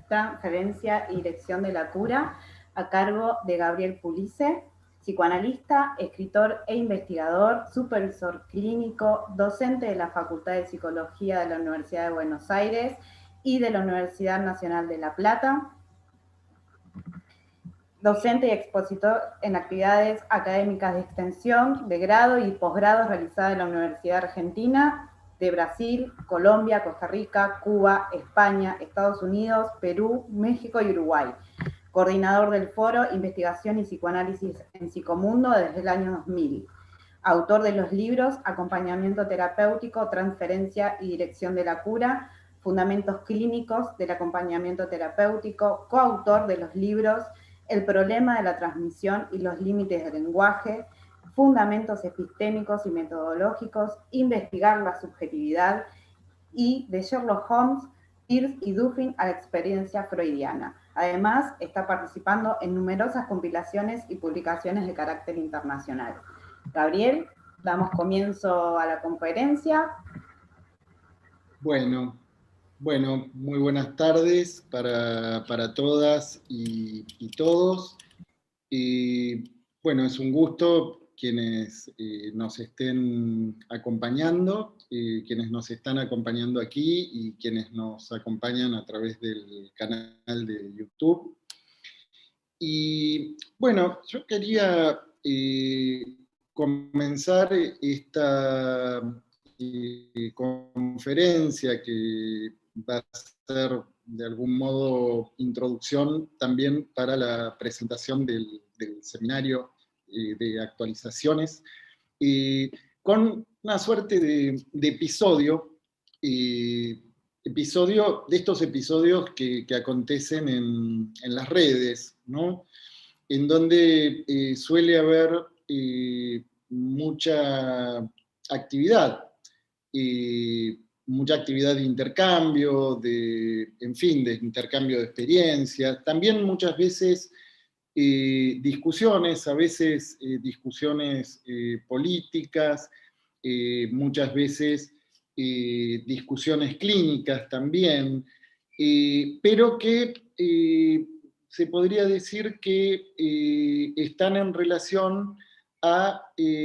Transferencia y Dirección de la Cura, a cargo de Gabriel Pulice, psicoanalista, escritor e investigador, supervisor clínico, docente de la Facultad de Psicología de la Universidad de Buenos Aires y de la Universidad Nacional de La Plata, docente y expositor en actividades académicas de extensión, de grado y posgrado realizadas en la Universidad Argentina, de Brasil, Colombia, Costa Rica, Cuba, España, Estados Unidos, Perú, México y Uruguay. Coordinador del foro Investigación y Psicoanálisis en Psicomundo desde el año 2000. Autor de los libros Acompañamiento terapéutico, Transferencia y Dirección de la Cura, Fundamentos clínicos del acompañamiento terapéutico, coautor de los libros El problema de la transmisión y los límites del lenguaje, Fundamentos epistémicos y metodológicos, Investigar la subjetividad, y de Sherlock Holmes, Peirce y Duffin a la experiencia freudiana. Además, está participando en numerosas compilaciones y publicaciones de carácter internacional. Gabriel, damos comienzo a la conferencia. Bueno, muy buenas tardes para todas y todos. Bueno, es un gusto quienes nos estén acompañando, quienes nos están acompañando aquí y quienes nos acompañan a través del canal de YouTube. Y bueno, yo quería comenzar esta conferencia que va a ser de algún modo introducción también para la presentación del seminario de actualizaciones, con una suerte de episodio de estos episodios que acontecen en las redes, ¿no? En donde suele haber mucha actividad, de intercambio, en fin, de intercambio de experiencias, también muchas veces discusiones, a veces discusiones políticas, muchas veces discusiones clínicas también, pero que se podría decir que están en relación a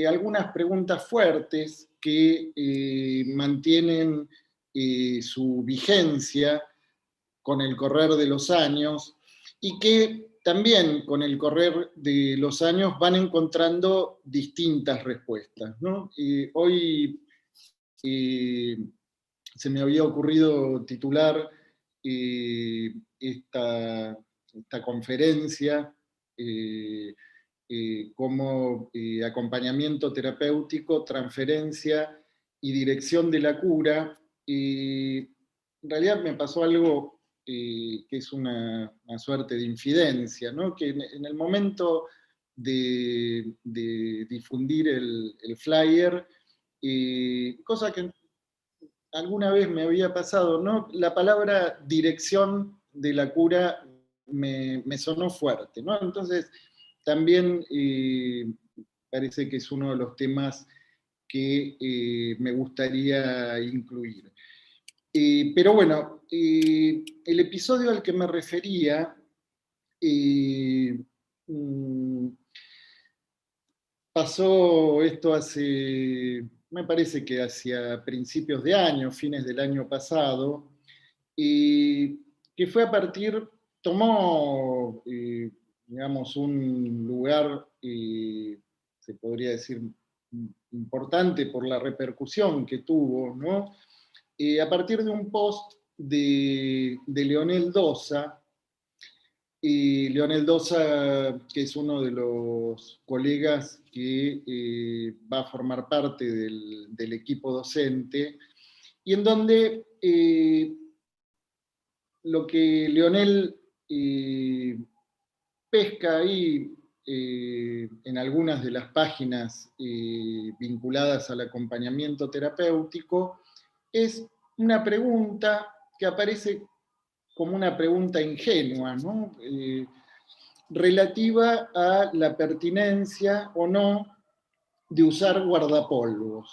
algunas preguntas fuertes que mantienen su vigencia con el correr de los años y que también con el correr de los años van encontrando distintas respuestas, ¿no? Hoy se me había ocurrido titular esta conferencia como acompañamiento terapéutico, transferencia y dirección de la cura. En realidad me pasó algo que es una suerte de infidencia, ¿no? Que en el momento de difundir el flyer, cosa que alguna vez me había pasado, ¿no? La palabra dirección de la cura me sonó fuerte, ¿no? Entonces, también parece que es uno de los temas que me gustaría incluir. Pero bueno, el episodio al que me refería pasó esto hace, me parece que hacia principios de año, fines del año pasado, que fue a partir, tomó, digamos, un lugar, se podría decir, importante por la repercusión que tuvo, ¿no? A partir de un post de Leonel Dosa, Leonel Dosa, que es uno de los colegas que va a formar parte del equipo docente, y en donde lo que Leonel pesca ahí en algunas de las páginas vinculadas al acompañamiento terapéutico es una pregunta que aparece como una pregunta ingenua, ¿no? Relativa a la pertinencia o no de usar guardapolvos.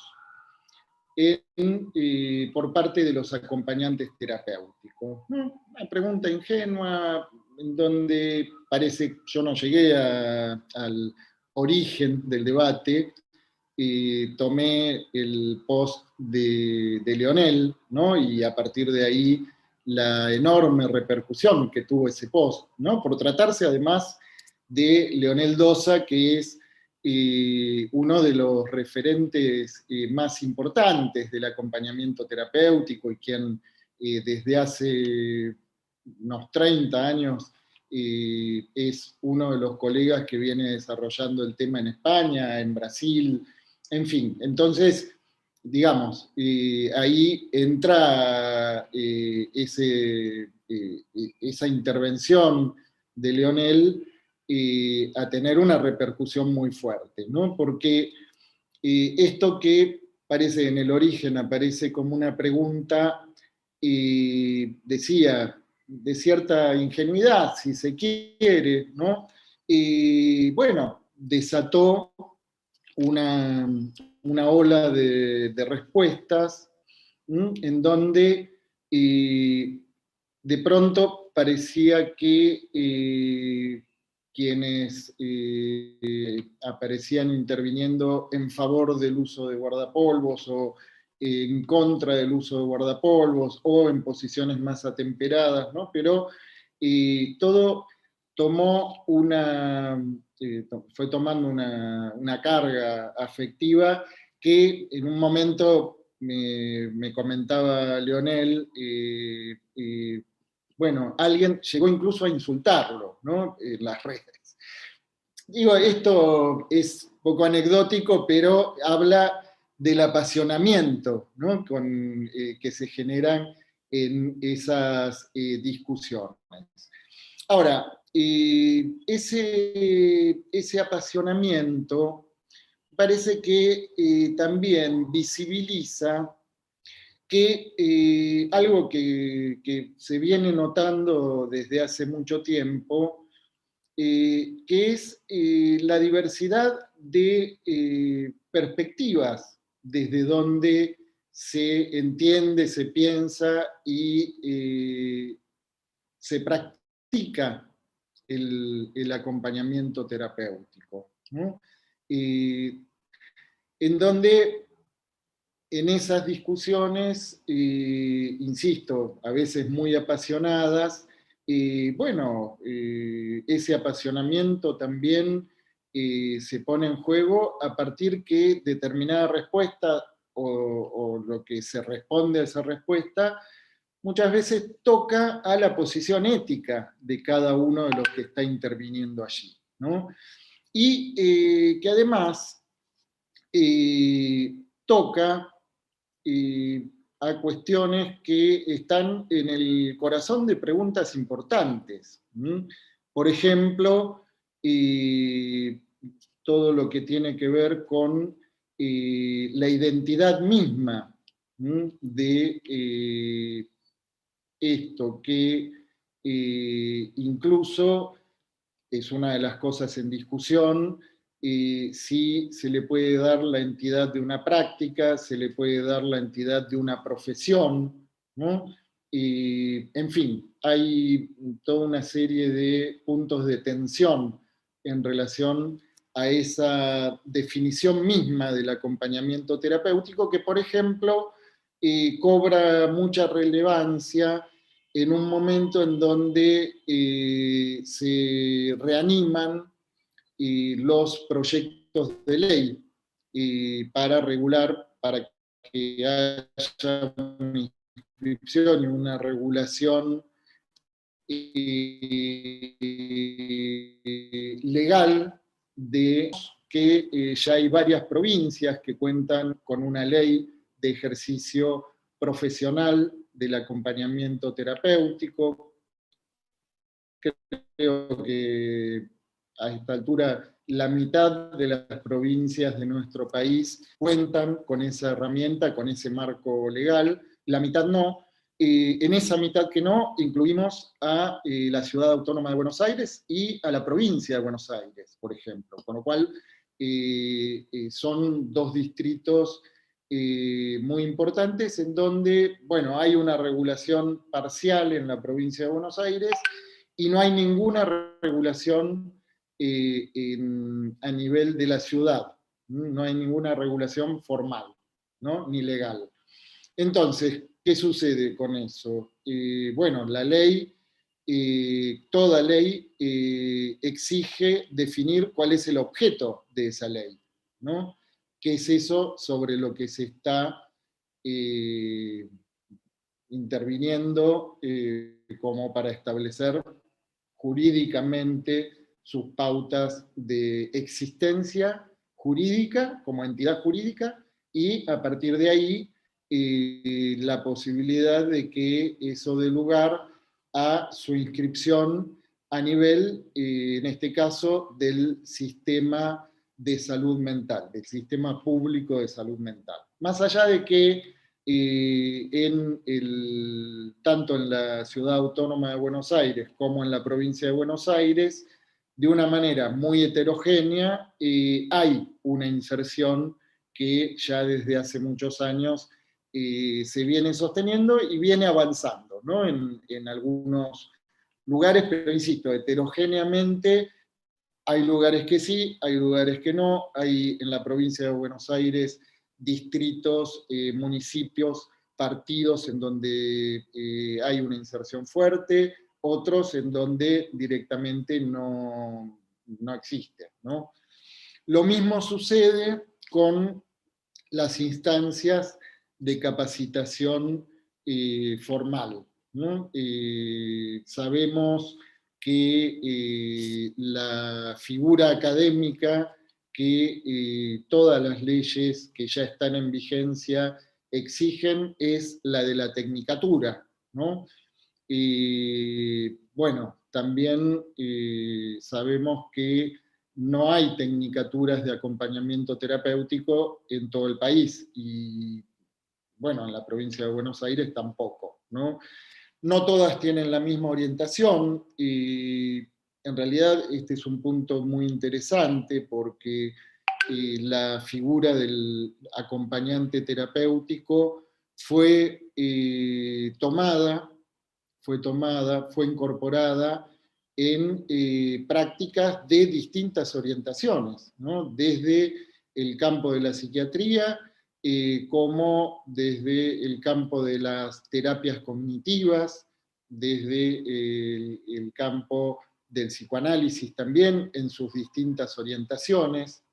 por parte de los acompañantes terapéuticos. Una pregunta ingenua, en donde parece, yo no llegué al origen del debate, tomé el post de Leonel, ¿no? Y a partir de ahí la enorme repercusión que tuvo ese post, ¿no? Por tratarse además de Leonel Dosa, que es uno de los referentes más importantes del acompañamiento terapéutico y quien desde hace unos 30 años es uno de los colegas que viene desarrollando el tema en España, en Brasil, en fin. Entonces, digamos, ahí entra esa intervención de Leonel a tener una repercusión muy fuerte, ¿no? Porque esto que parece en el origen, aparece como una pregunta, decía, de cierta ingenuidad, si se quiere, ¿no? Bueno, desató una ola de respuestas, en donde de pronto parecía que quienes aparecían interviniendo en favor del uso de guardapolvos o en contra del uso de guardapolvos o en posiciones más atemperadas, ¿no? Pero todo tomó fue tomando una carga afectiva que en un momento me comentaba Leonel, bueno, alguien llegó incluso a insultarlo, ¿no? En las redes. Digo, esto es poco anecdótico, pero habla del apasionamiento, ¿no? Que se generan en esas discusiones. Ahora, ese apasionamiento parece que también visibiliza que algo que se viene notando desde hace mucho tiempo, que es la diversidad de perspectivas desde donde se entiende, se piensa y se practica el acompañamiento terapéutico, ¿no? En donde en esas discusiones, insisto, a veces muy apasionadas, bueno, ese apasionamiento también se pone en juego a partir que determinada respuesta o lo que se responde a esa respuesta muchas veces toca a la posición ética de cada uno de los que está interviniendo allí, ¿no? Y que además toca a cuestiones que están en el corazón de preguntas importantes. Por ejemplo, todo lo que tiene que ver con la identidad misma de esto, que incluso es una de las cosas en discusión, si se le puede dar la entidad de una práctica, se le puede dar la entidad de una profesión, ¿no? En fin, hay toda una serie de puntos de tensión en relación a esa definición misma del acompañamiento terapéutico que, por ejemplo, cobra mucha relevancia en un momento en donde se reaniman los proyectos de ley para regular, para que haya una inscripción y una regulación legal de que ya hay varias provincias que cuentan con una ley de ejercicio profesional del acompañamiento terapéutico. Creo que a esta altura la mitad de las provincias de nuestro país cuentan con esa herramienta, con ese marco legal, la mitad no. En esa mitad que no, incluimos a la Ciudad Autónoma de Buenos Aires y a la provincia de Buenos Aires, por ejemplo, con lo cual son dos distritos muy importantes, en donde, bueno, hay una regulación parcial en la provincia de Buenos Aires y no hay ninguna regulación a nivel de la ciudad, no hay ninguna regulación formal, ¿no? Ni legal. Entonces, ¿qué sucede con eso? Bueno, la ley, toda ley exige definir cuál es el objeto de esa ley, ¿no? ¿Qué es eso sobre lo que se está interviniendo como para establecer jurídicamente sus pautas de existencia jurídica como entidad jurídica y a partir de ahí la posibilidad de que eso dé lugar a su inscripción a nivel, en este caso, del sistema de salud mental, del sistema público de salud mental. Más allá de que tanto en la Ciudad Autónoma de Buenos Aires como en la provincia de Buenos Aires, de una manera muy heterogénea, hay una inserción que ya desde hace muchos años se viene sosteniendo y viene avanzando, ¿no? En algunos lugares, pero insisto, heterogéneamente hay lugares que sí, hay lugares que no, hay en la provincia de Buenos Aires distritos, municipios, partidos en donde hay una inserción fuerte, otros en donde directamente no existe, ¿no? Lo mismo sucede con las instancias de capacitación formal, ¿no? Sabemos que la figura académica que todas las leyes que ya están en vigencia exigen es la de la tecnicatura, ¿no? Bueno, también sabemos que no hay tecnicaturas de acompañamiento terapéutico en todo el país y, bueno, en la provincia de Buenos Aires tampoco, ¿no? No todas tienen la misma orientación y en realidad este es un punto muy interesante porque la figura del acompañante terapéutico fue tomada, fue incorporada en prácticas de distintas orientaciones, ¿no? Desde el campo de la psiquiatría, como desde el campo de las terapias cognitivas, desde el campo del psicoanálisis también, en sus distintas orientaciones.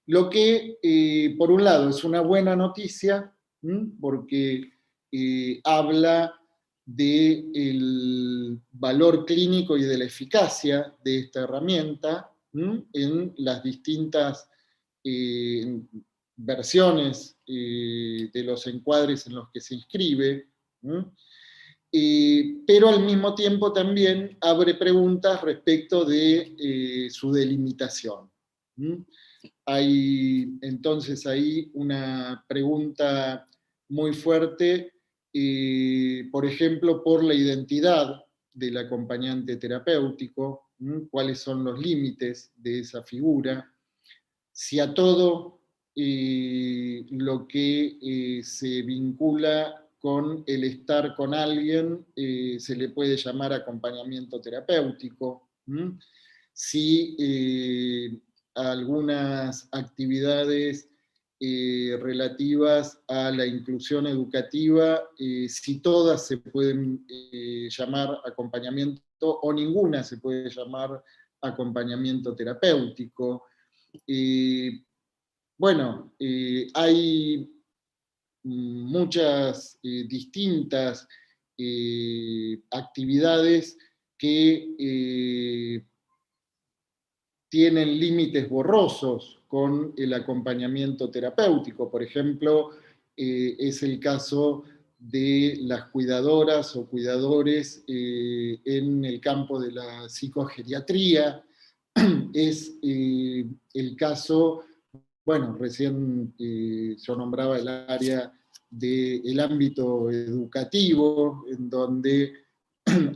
Lo que, por un lado, es una buena noticia, porque habla del valor clínico y de la eficacia de esta herramienta en las distintas versiones de los encuadres en los que se inscribe, pero al mismo tiempo también abre preguntas respecto de su delimitación. Hay entonces ahí una pregunta muy fuerte, por ejemplo, por la identidad del acompañante terapéutico, cuáles son los límites de esa figura, si a todo lo que se vincula con el estar con alguien se le puede llamar acompañamiento terapéutico, si algunas actividades relativas a la inclusión educativa, si todas se pueden llamar acompañamiento o ninguna se puede llamar acompañamiento terapéutico. Bueno, hay muchas distintas actividades que tienen límites borrosos con el acompañamiento terapéutico. Por ejemplo, es el caso de las cuidadoras o cuidadores en el campo de la psicogeriatría, es el caso, bueno, recién yo nombraba el área del ámbito educativo, en donde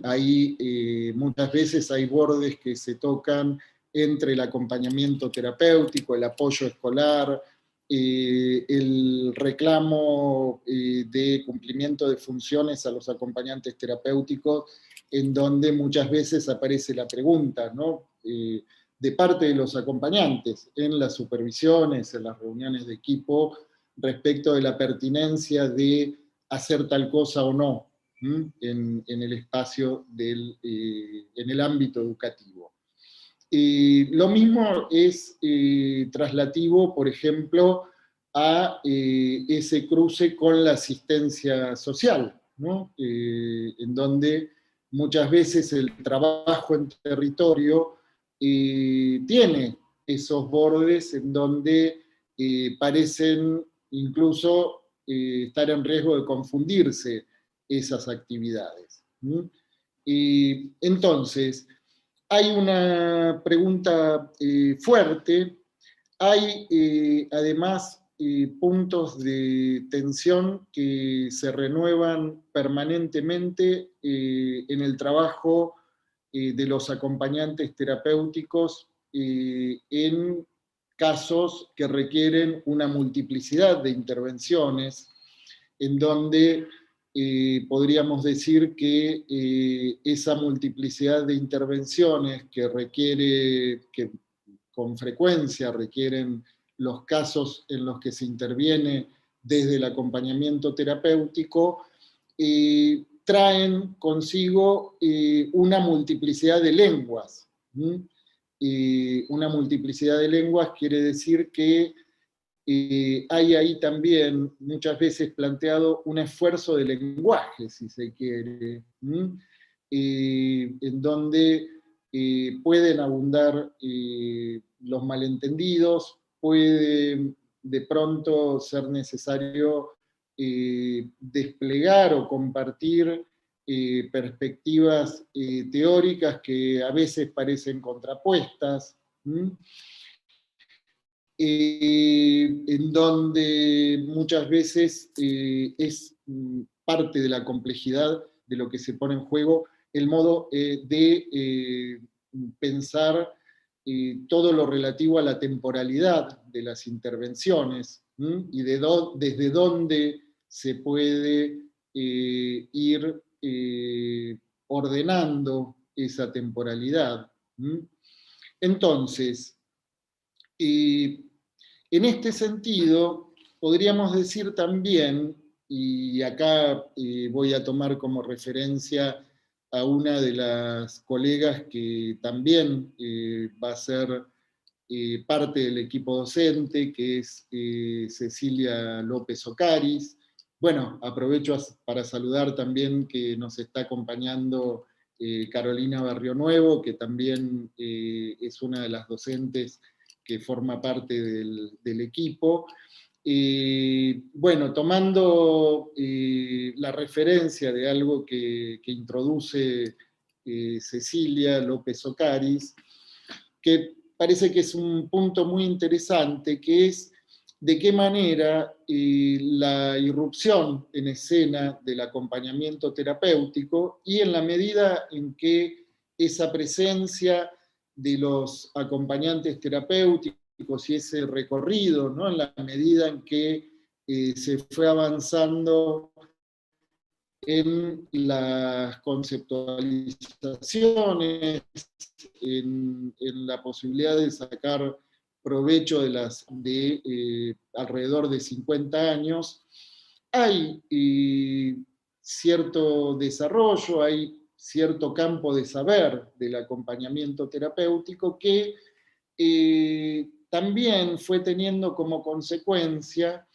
ahí muchas veces hay bordes que se tocan entre el acompañamiento terapéutico, el apoyo escolar, el reclamo de cumplimiento de funciones a los acompañantes terapéuticos, en donde muchas veces aparece la pregunta, ¿no? De parte de los acompañantes, en las supervisiones, en las reuniones de equipo, respecto de la pertinencia de hacer tal cosa o no en el espacio en el ámbito educativo. Lo mismo es traslativo, por ejemplo, a ese cruce con la asistencia social, ¿no? En donde muchas veces el trabajo en territorio tiene esos bordes en donde parecen incluso estar en riesgo de confundirse esas actividades. Entonces, hay una pregunta fuerte, hay además puntos de tensión que se renuevan permanentemente en el trabajo de los acompañantes terapéuticos en casos que requieren una multiplicidad de intervenciones, en donde podríamos decir que esa multiplicidad de intervenciones que con frecuencia requieren los casos en los que se interviene desde el acompañamiento terapéutico, traen consigo una multiplicidad de lenguas. Una multiplicidad de lenguas quiere decir que hay ahí también muchas veces planteado un esfuerzo de lenguaje, si se quiere, en donde pueden abundar los malentendidos, puede de pronto ser necesario desplegar o compartir perspectivas teóricas que a veces parecen contrapuestas, en donde muchas veces es parte de la complejidad de lo que se pone en juego el modo de pensar todo lo relativo a la temporalidad de las intervenciones y desde dónde se puede ir ordenando esa temporalidad. Entonces, en este sentido, podríamos decir también, y acá voy a tomar como referencia a una de las colegas que también va a ser parte del equipo docente, que es Cecilia López Ocaris. Bueno, aprovecho para saludar también que nos está acompañando Carolina Barrio Nuevo, que también es una de las docentes que forma parte del equipo. Bueno, tomando la referencia de algo que introduce Cecilia López Ocaris, que parece que es un punto muy interesante, que es de qué manera la irrupción en escena del acompañamiento terapéutico y en la medida en que esa presencia de los acompañantes terapéuticos y ese recorrido, ¿no? En la medida en que se fue avanzando en las conceptualizaciones, en la posibilidad de sacar provecho de alrededor de 50 años, hay cierto desarrollo, hay cierto campo de saber del acompañamiento terapéutico que también fue teniendo como consecuencia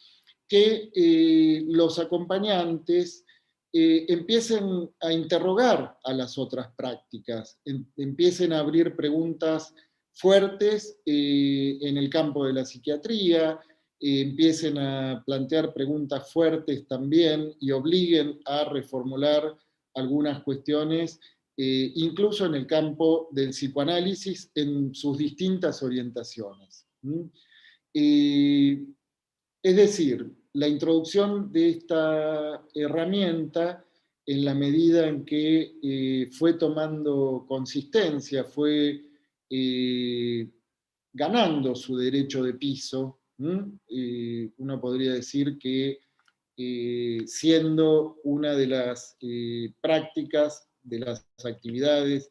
que los acompañantes empiecen a interrogar a las otras prácticas, empiecen a abrir preguntas fuertes en el campo de la psiquiatría, empiecen a plantear preguntas fuertes también y obliguen a reformular algunas cuestiones, incluso en el campo del psicoanálisis en sus distintas orientaciones. Es decir, la introducción de esta herramienta, en la medida en que fue tomando consistencia, fue ganando su derecho de piso, Uno podría decir que siendo una de las prácticas, de las actividades,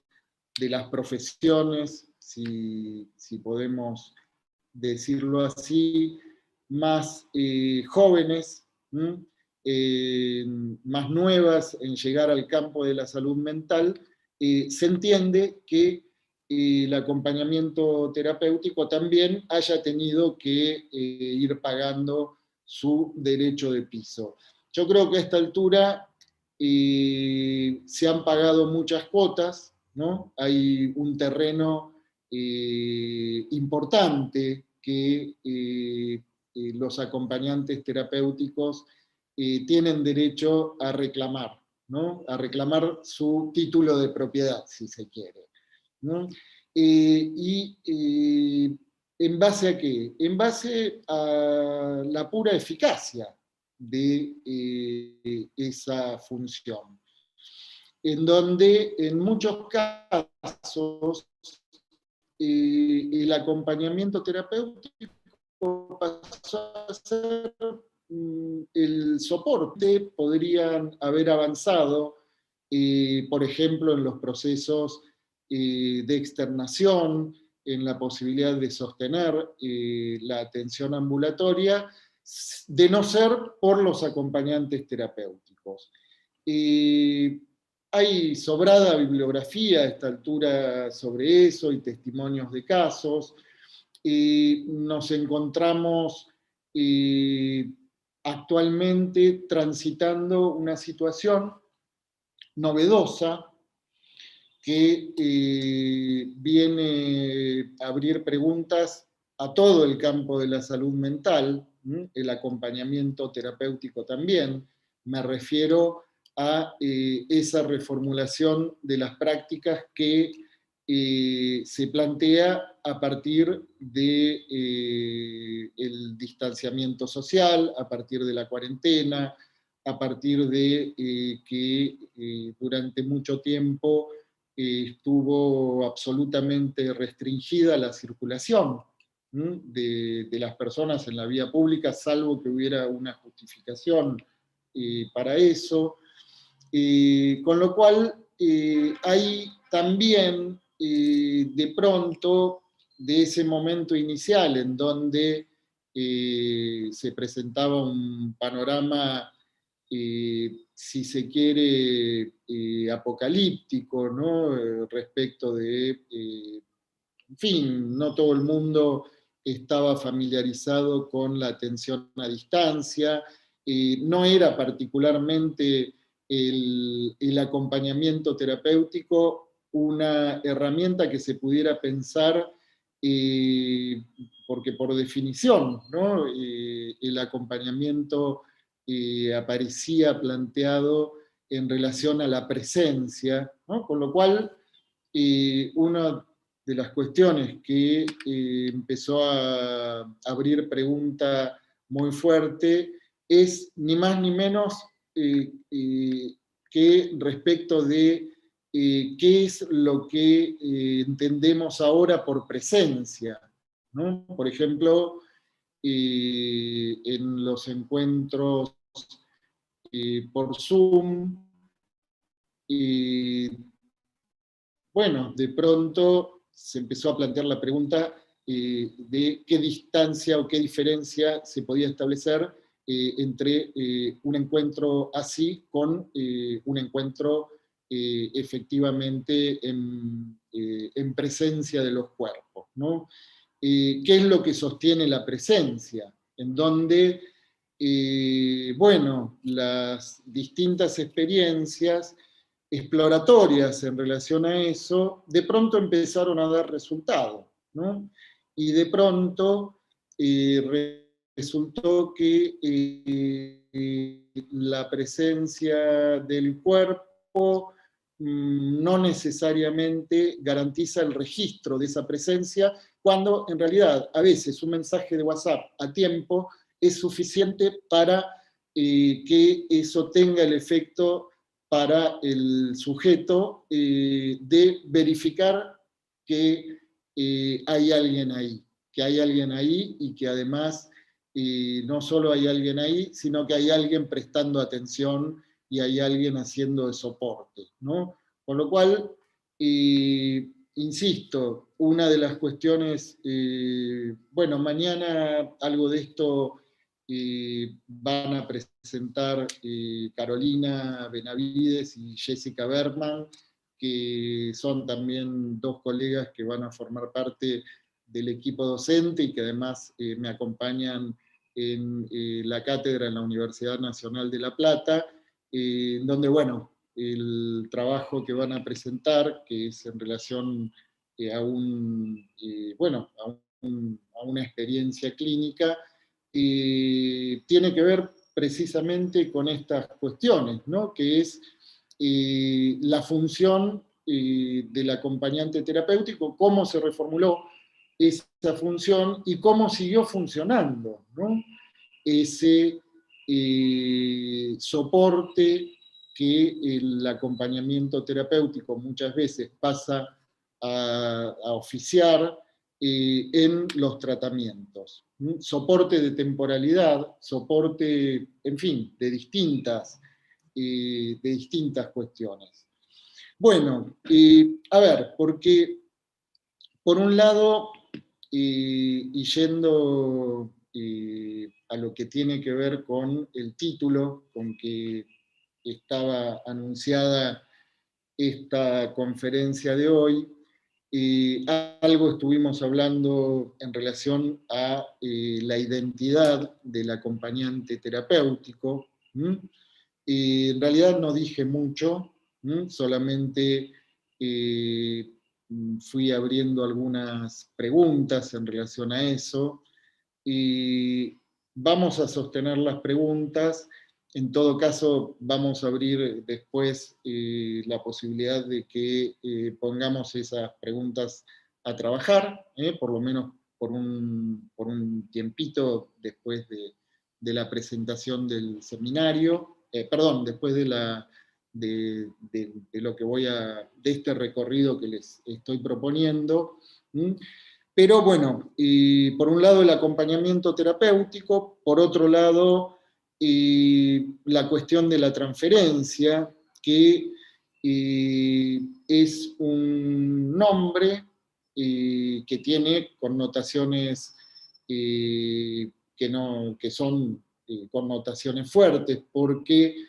de las profesiones, si podemos decirlo así, más jóvenes, más nuevas en llegar al campo de la salud mental, se entiende que el acompañamiento terapéutico también haya tenido que ir pagando su derecho de piso. Yo creo que a esta altura se han pagado muchas cuotas, ¿no? Hay un terreno importante que los acompañantes terapéuticos tienen derecho a reclamar, ¿no? A reclamar su título de propiedad, si se quiere, ¿no? ¿En base a qué? En base a la pura eficacia de esa función, en donde en muchos casos el acompañamiento terapéutico pasó a ser el soporte. Podrían haber avanzado, por ejemplo, en los procesos de externación, en la posibilidad de sostener la atención ambulatoria, de no ser por los acompañantes terapéuticos. Hay sobrada bibliografía a esta altura sobre eso y testimonios de casos. Nos encontramos actualmente transitando una situación novedosa que viene a abrir preguntas a todo el campo de la salud mental, el acompañamiento terapéutico también. Me refiero a esa reformulación de las prácticas que se plantea a partir del distanciamiento social, a partir de la cuarentena, a partir de que durante mucho tiempo estuvo absolutamente restringida la circulación de las personas en la vía pública, salvo que hubiera una justificación para eso. Con lo cual hay también de pronto, de ese momento inicial en donde se presentaba un panorama, si se quiere, apocalíptico, ¿no? Respecto de, en fin, no todo el mundo estaba familiarizado con la atención a distancia, no era particularmente el acompañamiento terapéutico una herramienta que se pudiera pensar, porque por definición, ¿no? El acompañamiento aparecía planteado en relación a la presencia, ¿no? Con lo cual una de las cuestiones que empezó a abrir pregunta muy fuerte es ni más ni menos que respecto de qué es lo que entendemos ahora por presencia, ¿no? Por ejemplo, en los encuentros por Zoom, bueno, de pronto se empezó a plantear la pregunta de qué distancia o qué diferencia se podía establecer entre un encuentro así con un encuentro efectivamente en presencia de los cuerpos, ¿no? ¿Qué es lo que sostiene la presencia? En donde, bueno, las distintas experiencias exploratorias en relación a eso, de pronto empezaron a dar resultado, ¿no? Y de pronto resultó que la presencia del cuerpo no necesariamente garantiza el registro de esa presencia, cuando en realidad a veces un mensaje de WhatsApp a tiempo es suficiente para que eso tenga el efecto para el sujeto de verificar que hay alguien ahí y que además y no solo hay alguien ahí, sino que hay alguien prestando atención y hay alguien haciendo de soporte, ¿no? Con lo cual, insisto, una de las cuestiones, bueno, mañana algo de esto van a presentar Carolina Benavides y Jessica Berman, que son también dos colegas que van a formar parte del equipo docente y que además me acompañan en la cátedra en la Universidad Nacional de La Plata, donde, bueno, el trabajo que van a presentar, que es en relación bueno, a una experiencia clínica, tiene que ver precisamente con estas cuestiones, ¿no? Que es la función del acompañante terapéutico, cómo se reformuló esa función y cómo siguió funcionando, ¿no? Ese soporte que el acompañamiento terapéutico muchas veces pasa a oficiar en los tratamientos. Soporte de temporalidad, soporte, en fin, de distintas cuestiones. Bueno, a ver, porque por un lado, y yendo a lo que tiene que ver con el título con que estaba anunciada esta conferencia de hoy, algo estuvimos hablando en relación a la identidad del acompañante terapéutico. En realidad no dije mucho, solamente fui abriendo algunas preguntas en relación a eso, y vamos a sostener las preguntas. En todo caso, vamos a abrir después la posibilidad de que pongamos esas preguntas a trabajar, por lo menos por un tiempito después de la presentación del seminario, perdón, después de lo que de este recorrido que les estoy proponiendo. Pero bueno, por un lado el acompañamiento terapéutico, por otro lado la cuestión de la transferencia, que es un nombre que tiene connotaciones que son connotaciones fuertes, porque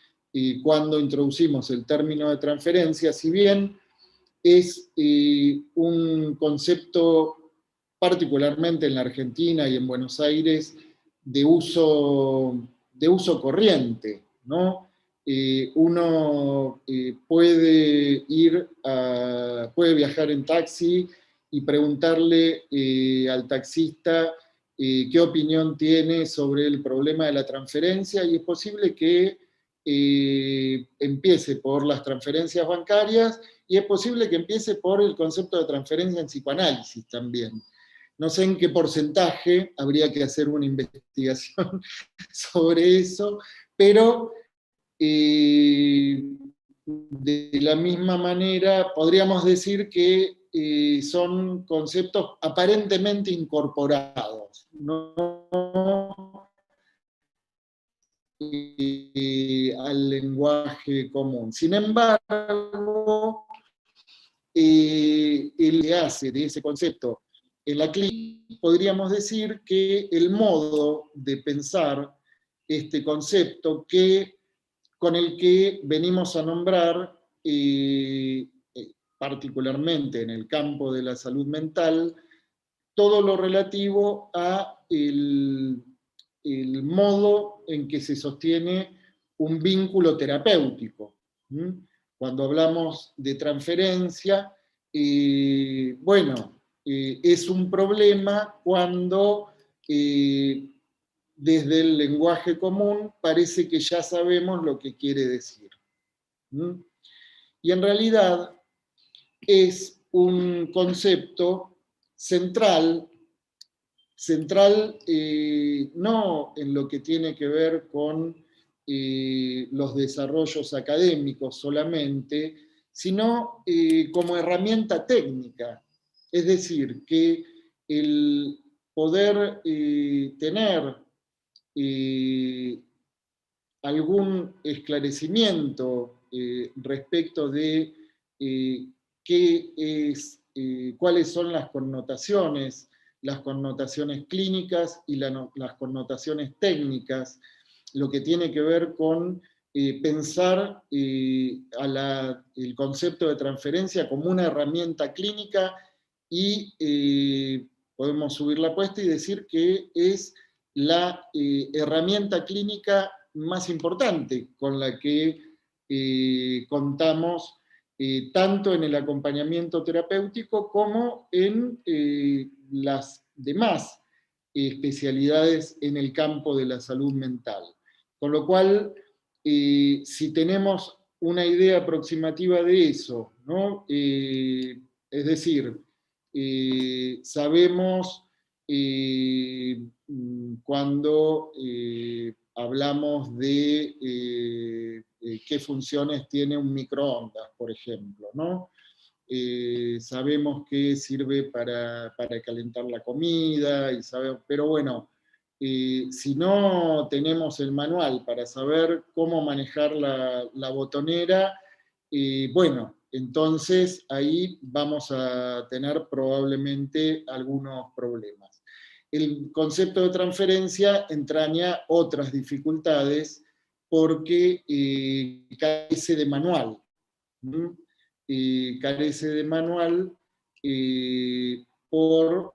cuando introducimos el término de transferencia, si bien es un concepto particularmente en la Argentina y en Buenos Aires, de uso corriente, ¿no? Uno puede puede viajar en taxi y preguntarle al taxista qué opinión tiene sobre el problema de la transferencia, y es posible que empiece por las transferencias bancarias, y es posible que empiece por el concepto de transferencia en psicoanálisis también. No sé en qué porcentaje, habría que hacer una investigación sobre eso, pero de la misma manera podríamos decir que son conceptos aparentemente incorporados, no al lenguaje común. Sin embargo, el que hace de ese concepto en la clínica, podríamos decir que el modo de pensar este concepto con el que venimos a nombrar, particularmente en el campo de la salud mental, todo lo relativo a el modo en que se sostiene un vínculo terapéutico. Cuando hablamos de transferencia, bueno, es un problema cuando desde el lenguaje común parece que ya sabemos lo que quiere decir. Y en realidad es un concepto central no en lo que tiene que ver con los desarrollos académicos solamente, sino como herramienta técnica. Es decir, que el poder tener algún esclarecimiento respecto de cuáles son las connotaciones clínicas y las connotaciones técnicas, lo que tiene que ver con pensar el concepto de transferencia como una herramienta clínica y podemos subir la apuesta y decir que es la herramienta clínica más importante con la que contamos tanto en el acompañamiento terapéutico como en las demás especialidades en el campo de la salud mental. Con lo cual, si tenemos una idea aproximativa de eso, ¿no? Es decir, sabemos cuando hablamos de qué funciones tiene un microondas, por ejemplo, ¿no? Sabemos que sirve para calentar la comida, pero bueno, si no tenemos el manual para saber cómo manejar la botonera, bueno, entonces ahí vamos a tener probablemente algunos problemas. El concepto de transferencia entraña otras dificultades porque carece de manual. Carece de manual por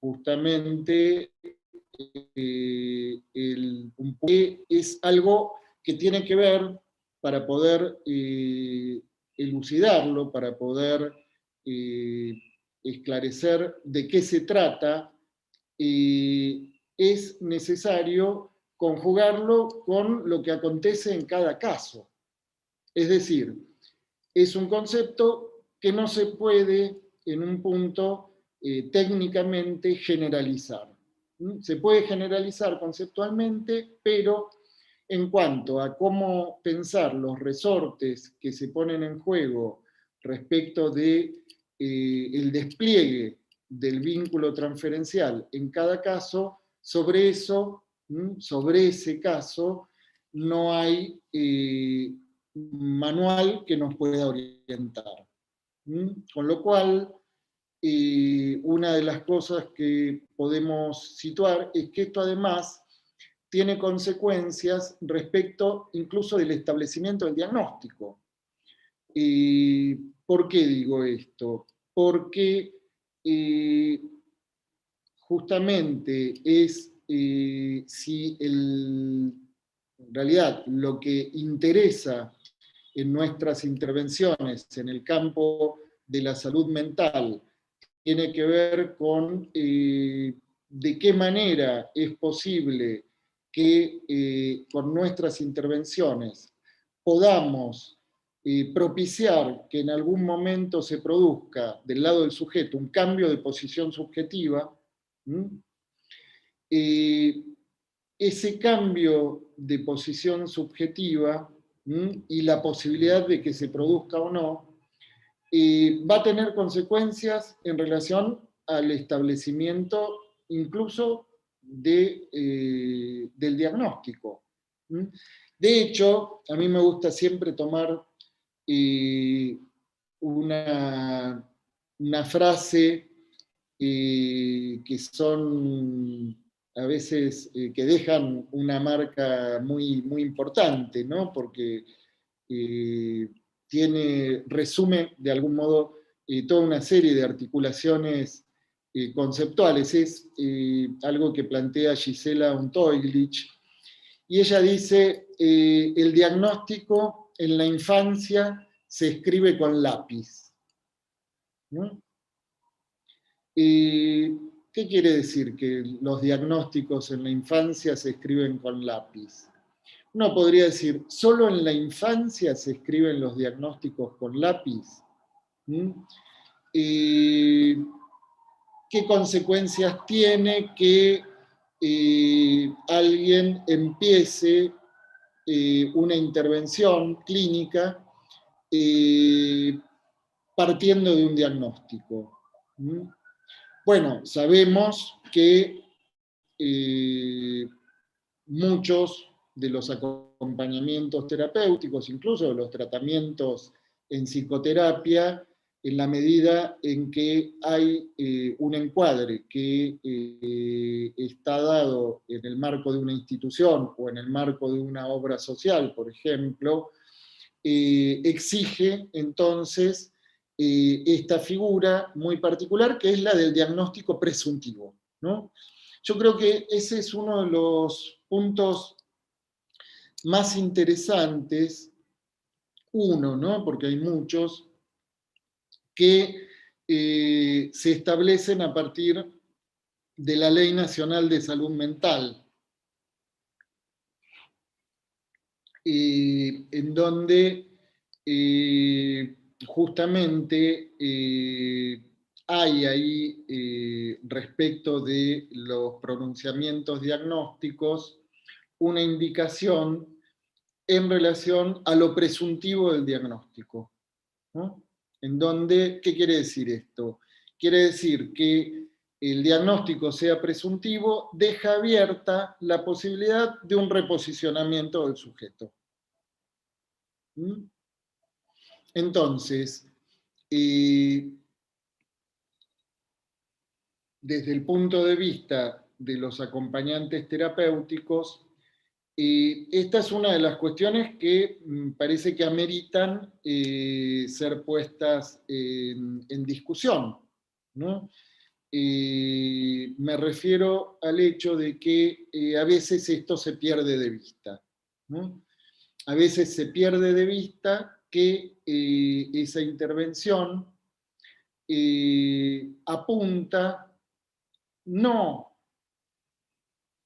justamente es algo que tiene que ver para poder elucidarlo, para poder esclarecer de qué se trata, es necesario conjugarlo con lo que acontece en cada caso. Es decir, es un concepto que no se puede en un punto técnicamente generalizar. Se puede generalizar conceptualmente, pero en cuanto a cómo pensar los resortes que se ponen en juego respecto de el despliegue del vínculo transferencial en cada caso, sobre ese caso, no hay manual que nos pueda orientar. Con lo cual, una de las cosas que podemos situar es que esto además tiene consecuencias respecto incluso del establecimiento del diagnóstico. ¿Por qué digo esto? Porque justamente es si en realidad lo que interesa en nuestras intervenciones en el campo de la salud mental tiene que ver con de qué manera es posible que con nuestras intervenciones podamos propiciar que en algún momento se produzca del lado del sujeto un cambio de posición subjetiva. Ese cambio de posición subjetiva y la posibilidad de que se produzca o no, va a tener consecuencias en relación al establecimiento incluso del diagnóstico. De hecho, a mí me gusta siempre tomar una frase que son a veces que dejan una marca muy, muy importante, ¿no? Porque resume de algún modo toda una serie de articulaciones conceptuales. Es algo que plantea Gisela Untoiglich, y ella dice, el diagnóstico en la infancia se escribe con lápiz. ¿No? ¿Qué quiere decir que los diagnósticos en la infancia se escriben con lápiz? Uno podría decir, ¿solo en la infancia se escriben los diagnósticos con lápiz? ¿Qué consecuencias tiene que alguien empiece una intervención clínica partiendo de un diagnóstico? Bueno, sabemos que muchos de los acompañamientos terapéuticos, incluso de los tratamientos en psicoterapia, en la medida en que hay un encuadre que está dado en el marco de una institución o en el marco de una obra social, por ejemplo, exige entonces esta figura muy particular que es la del diagnóstico presuntivo, ¿no? Yo creo que ese es uno de los puntos más interesantes, uno, ¿no? Porque hay muchos, que se establecen a partir de la Ley Nacional de Salud Mental, en donde justamente hay ahí, respecto de los pronunciamientos diagnósticos, una indicación en relación a lo presuntivo del diagnóstico, ¿no? En donde, ¿qué quiere decir esto? Quiere decir que el diagnóstico sea presuntivo, deja abierta la posibilidad de un reposicionamiento del sujeto. ¿Mm? Entonces, desde el punto de vista de los acompañantes terapéuticos, esta es una de las cuestiones que parece que ameritan ser puestas en discusión, ¿no? Me refiero al hecho de que a veces esto se pierde de vista, ¿no? A veces se pierde de vista que esa intervención apunta no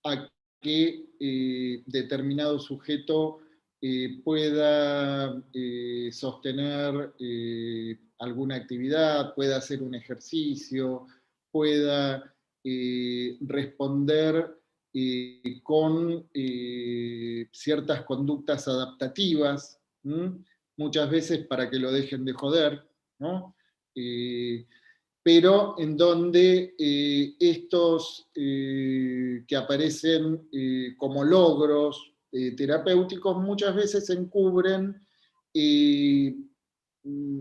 a que determinado sujeto pueda sostener alguna actividad, pueda hacer un ejercicio, pueda responder con ciertas conductas adaptativas, muchas veces para que lo dejen de joder, ¿no? Pero en donde estos que aparecen como logros terapéuticos muchas veces encubren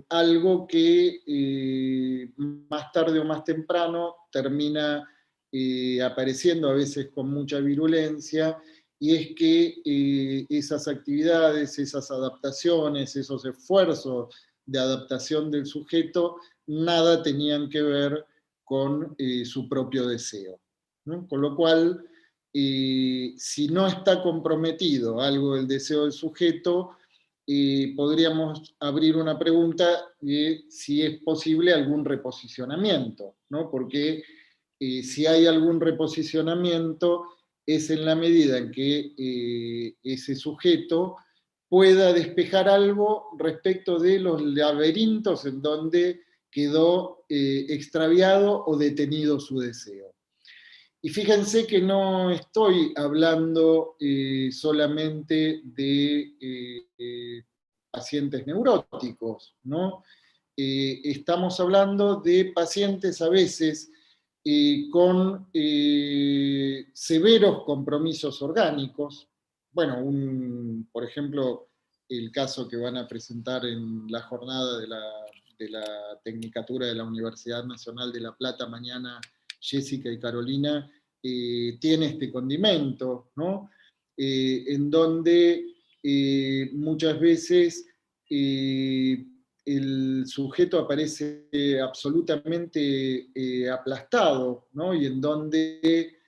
algo que más tarde o más temprano termina apareciendo, a veces con mucha virulencia, y es que esas actividades, esas adaptaciones, esos esfuerzos de adaptación del sujeto, nada tenían que ver con su propio deseo, ¿no? Con lo cual, si no está comprometido algo del deseo del sujeto, podríamos abrir una pregunta de si es posible algún reposicionamiento, ¿no? Porque si hay algún reposicionamiento es en la medida en que ese sujeto pueda despejar algo respecto de los laberintos en donde quedó extraviado o detenido su deseo. Y fíjense que no estoy hablando solamente de pacientes neuróticos, ¿no? Estamos hablando de pacientes a veces con severos compromisos orgánicos. Bueno, por ejemplo, el caso que van a presentar en la jornada de la Tecnicatura de la Universidad Nacional de La Plata mañana, Jessica y Carolina, tiene este condimento, ¿no? En donde muchas veces el sujeto aparece absolutamente aplastado, ¿no? Y en donde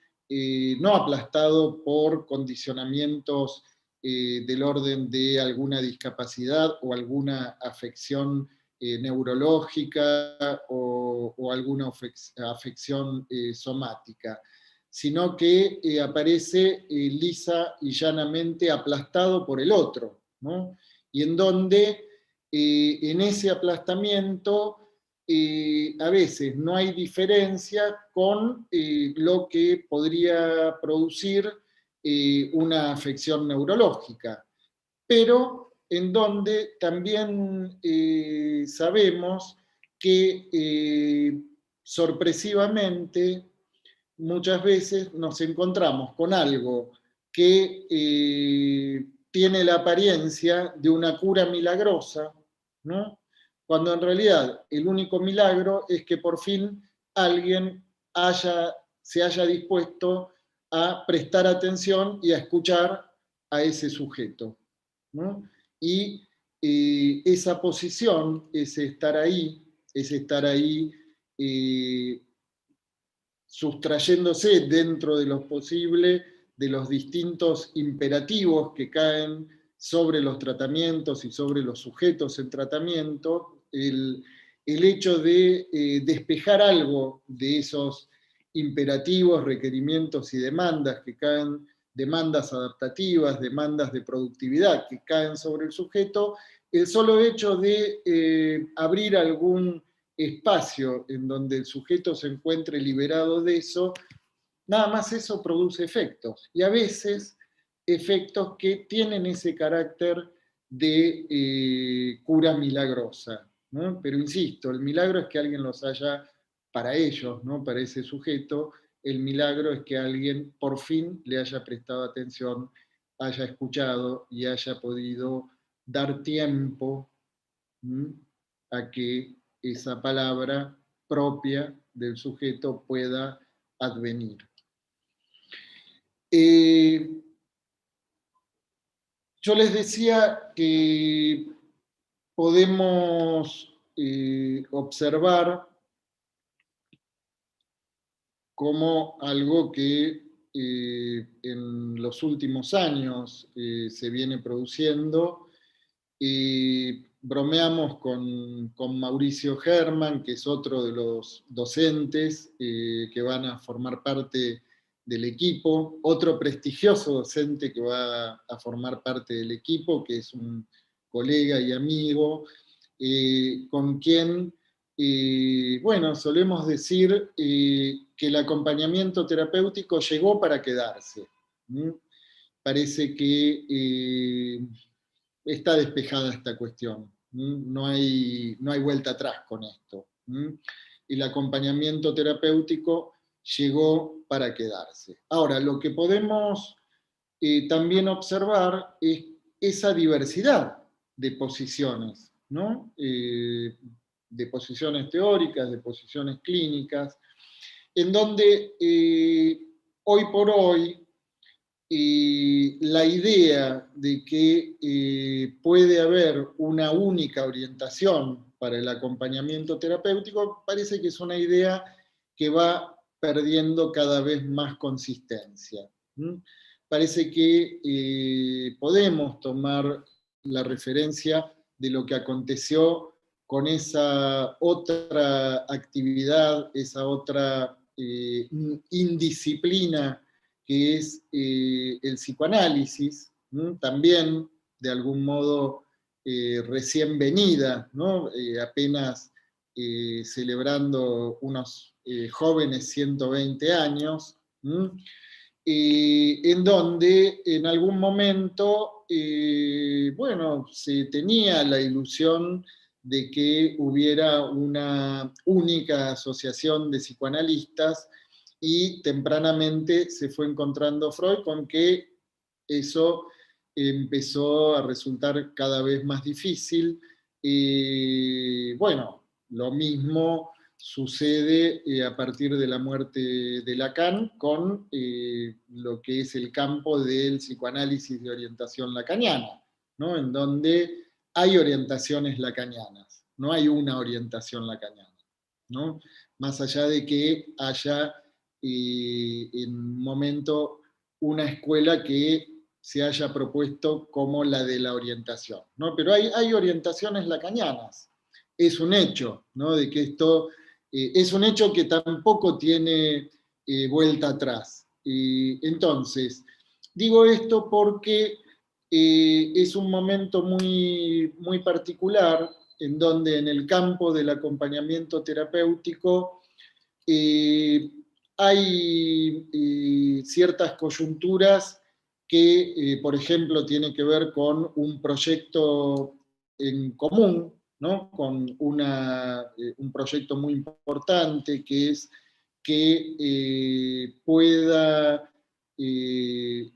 no aplastado por condicionamientos del orden de alguna discapacidad o alguna afección neurológica o alguna afección somática, sino que aparece lisa y llanamente aplastado por el otro, ¿no? Y en donde en ese aplastamiento a veces no hay diferencia con lo que podría producir una afección neurológica, pero en donde también sabemos que sorpresivamente, muchas veces nos encontramos con algo que tiene la apariencia de una cura milagrosa, ¿no? Cuando en realidad el único milagro es que por fin alguien se haya dispuesto a prestar atención y a escuchar a ese sujeto, ¿no? Y esa posición, ese estar ahí sustrayéndose dentro de lo posible de los distintos imperativos que caen sobre los tratamientos y sobre los sujetos en tratamiento, el hecho de despejar algo de esos imperativos, requerimientos y demandas que caen, demandas adaptativas, demandas de productividad que caen sobre el sujeto, el solo hecho de abrir algún espacio en donde el sujeto se encuentre liberado de eso, nada más eso produce efectos. Y a veces efectos que tienen ese carácter de cura milagrosa, ¿no? Pero insisto, el milagro es que alguien los haya, para ellos, ¿no? Para ese sujeto, el milagro es que alguien por fin le haya prestado atención, haya escuchado y haya podido dar tiempo, ¿m?, a que esa palabra propia del sujeto pueda advenir. Yo les decía que podemos observar como algo que en los últimos años se viene produciendo. Bromeamos con Mauricio Herman, que es otro de los docentes que van a formar parte del equipo, otro prestigioso docente que va a formar parte del equipo, que es un colega y amigo, con quien, bueno, solemos decir que el acompañamiento terapéutico llegó para quedarse. Parece que está despejada esta cuestión, no hay vuelta atrás con esto. El acompañamiento terapéutico llegó para quedarse. Ahora, lo que podemos también observar es esa diversidad de posiciones, ¿no? De posiciones teóricas, de posiciones clínicas, en donde hoy por hoy la idea de que puede haber una única orientación para el acompañamiento terapéutico parece que es una idea que va perdiendo cada vez más consistencia. Parece que podemos tomar la referencia de lo que aconteció con esa otra actividad, esa otra indisciplina que es el psicoanálisis, también de algún modo recién venida, ¿no? Apenas celebrando unos jóvenes 120 años, en donde en algún momento, bueno, se tenía la ilusión de que hubiera una única asociación de psicoanalistas, y tempranamente se fue encontrando Freud con que eso empezó a resultar cada vez más difícil. Bueno, lo mismo sucede a partir de la muerte de Lacan con lo que es el campo del psicoanálisis de orientación lacaniana, ¿no? En donde hay orientaciones lacanianas, no hay una orientación lacaniana, ¿no? Más allá de que haya en un momento una escuela que se haya propuesto como la de la orientación, ¿no? Pero hay orientaciones lacanianas. Es un hecho, ¿no? De que esto es un hecho que tampoco tiene vuelta atrás. Entonces, digo esto porque es un momento muy, muy particular en donde en el campo del acompañamiento terapéutico hay ciertas coyunturas que, por ejemplo, tienen que ver con un proyecto en común ¿no? Con un proyecto muy importante que es que pueda en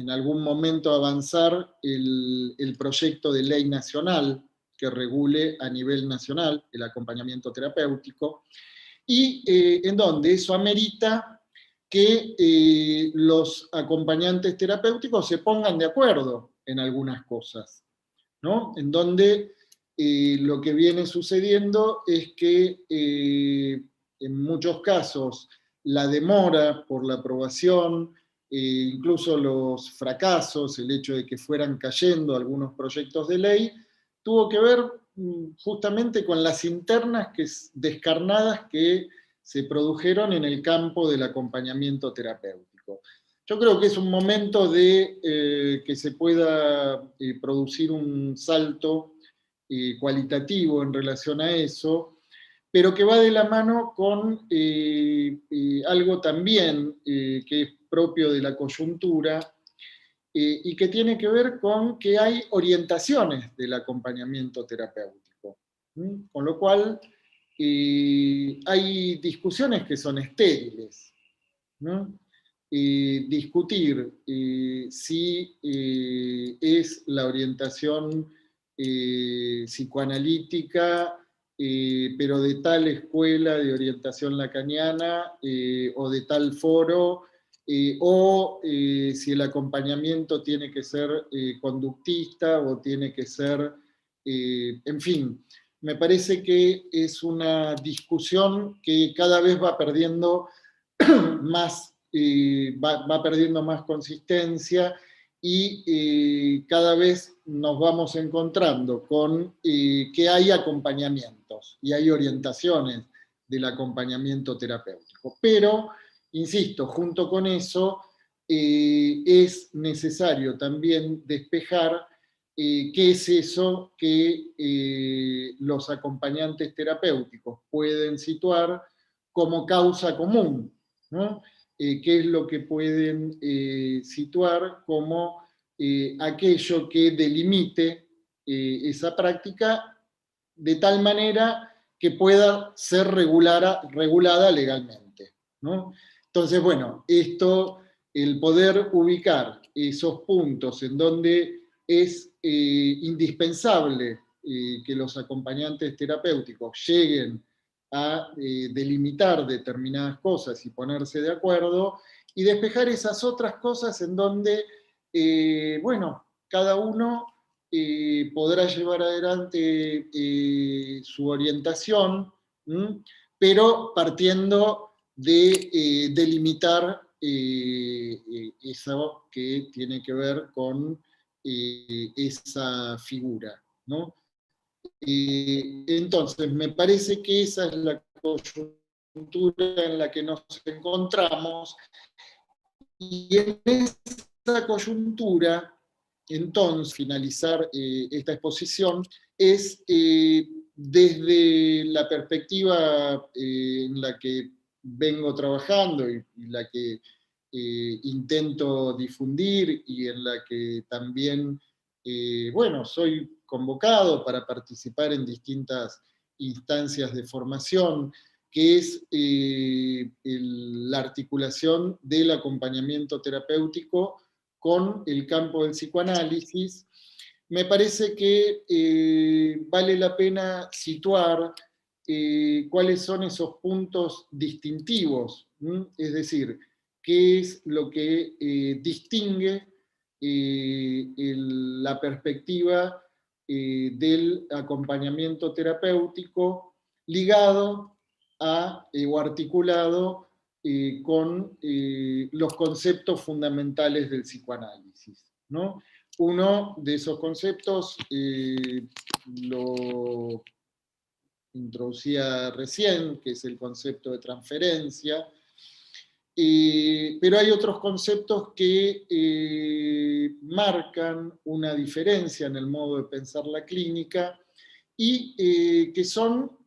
algún momento avanzar el proyecto de ley nacional que regule a nivel nacional el acompañamiento terapéutico, y en donde eso amerita que los acompañantes terapéuticos se pongan de acuerdo en algunas cosas, ¿no? En donde lo que viene sucediendo es que en muchos casos la demora por la aprobación, incluso los fracasos, el hecho de que fueran cayendo algunos proyectos de ley, tuvo que ver justamente con las internas descarnadas que se produjeron en el campo del acompañamiento terapéutico. Yo creo que es un momento de que se pueda producir un salto cualitativo en relación a eso, pero que va de la mano con algo también que es propio de la coyuntura, y que tiene que ver con que hay orientaciones del acompañamiento terapéutico. Con lo cual hay discusiones que son estériles, ¿no? Discutir si es la orientación psicoanalítica, pero de tal escuela de orientación lacaniana o de tal foro, o si el acompañamiento tiene que ser conductista o tiene que ser, en fin, me parece que es una discusión que cada vez va perdiendo más, va perdiendo más consistencia, y cada vez nos vamos encontrando con que hay acompañamientos y hay orientaciones del acompañamiento terapéutico. Pero, insisto, junto con eso es necesario también despejar qué es eso que los acompañantes terapéuticos pueden situar como causa común, ¿no? Qué es lo que pueden situar como aquello que delimite esa práctica de tal manera que pueda ser regulada legalmente, ¿no? Entonces, bueno, el poder ubicar esos puntos en donde es indispensable que los acompañantes terapéuticos lleguen a delimitar determinadas cosas y ponerse de acuerdo, y despejar esas otras cosas en donde, bueno, cada uno podrá llevar adelante su orientación, pero partiendo de delimitar eso que tiene que ver con esa figura, ¿no? Entonces, me parece que esa es la coyuntura en la que nos encontramos, y en esa coyuntura, entonces, finalizar esta exposición es desde la perspectiva en la que vengo trabajando y la que intento difundir, y en la que también, bueno, soy convocado para participar en distintas instancias de formación, que es la articulación del acompañamiento terapéutico con el campo del psicoanálisis. Me parece que vale la pena situar cuáles son esos puntos distintivos, es decir, qué es lo que distingue la perspectiva del acompañamiento terapéutico ligado o articulado con los conceptos fundamentales del psicoanálisis, ¿no? Uno de esos conceptos lo introducía recién, que es el concepto de transferencia, pero hay otros conceptos que marcan una diferencia en el modo de pensar la clínica, y que son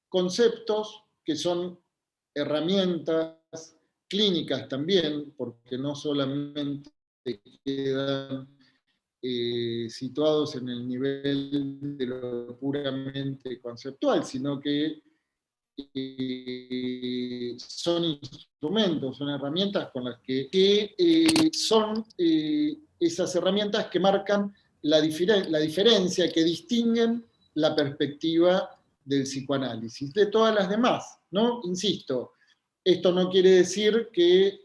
conceptos que son herramientas clínicas también, porque no solamente quedan situados en el nivel de lo puramente conceptual, sino que son instrumentos, son herramientas con las que son esas herramientas que marcan la diferencia, que distinguen la perspectiva del psicoanálisis de todas las demás, ¿no? Insisto, esto no quiere decir que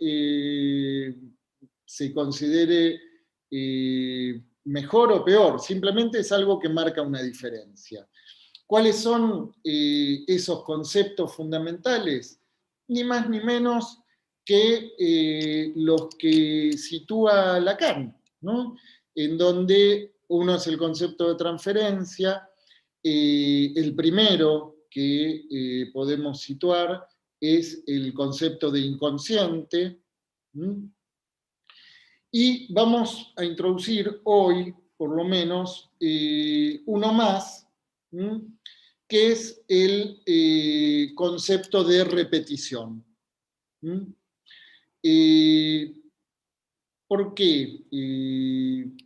se considere mejor o peor, simplemente es algo que marca una diferencia. ¿Cuáles son esos conceptos fundamentales? Ni más ni menos que los que sitúa Lacan, ¿no? En donde uno es el concepto de transferencia, el primero que podemos situar es el concepto de inconsciente, ¿m? Y vamos a introducir hoy, por lo menos, uno más, ¿m? Que es el concepto de repetición. ¿Por qué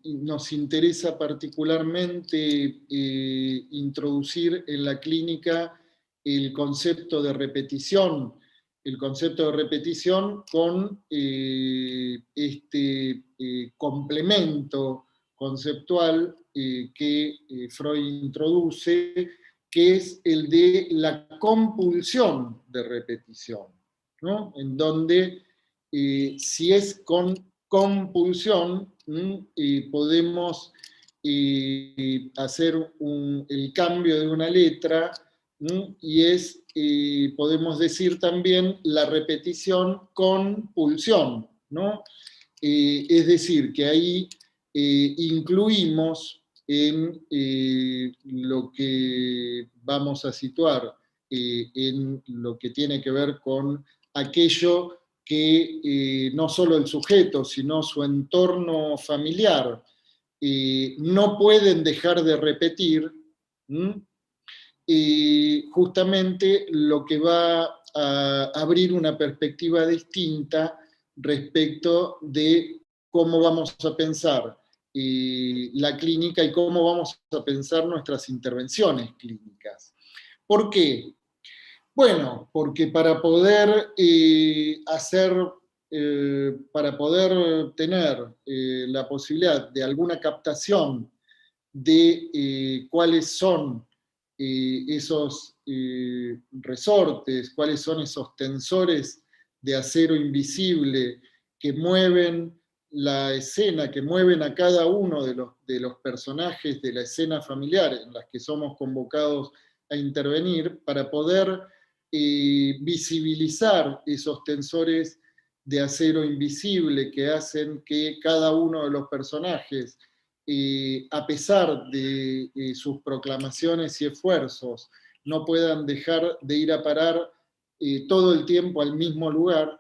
nos interesa particularmente introducir en la clínica el concepto de repetición? El concepto de repetición con este complemento conceptual que Freud introduce, que es el de la compulsión de repetición, ¿no? En donde si es con compulsión, podemos hacer el cambio de una letra, y podemos decir también la repetición con pulsión, ¿no? Es decir, que ahí incluimos en lo que vamos a situar en lo que tiene que ver con aquello que no solo el sujeto, sino su entorno familiar no pueden dejar de repetir, justamente lo que va a abrir una perspectiva distinta respecto de cómo vamos a pensar la clínica y cómo vamos a pensar nuestras intervenciones clínicas. ¿Por qué? Bueno, porque para poder para poder tener la posibilidad de alguna captación de cuáles son esos resortes, cuáles son esos tensores de acero invisible que mueven la escena, que mueven a cada uno de los personajes de la escena familiar en las que somos convocados a intervenir, para poder visibilizar esos tensores de acero invisible que hacen que cada uno de los personajes, a pesar de sus proclamaciones y esfuerzos, no puedan dejar de ir a parar todo el tiempo al mismo lugar,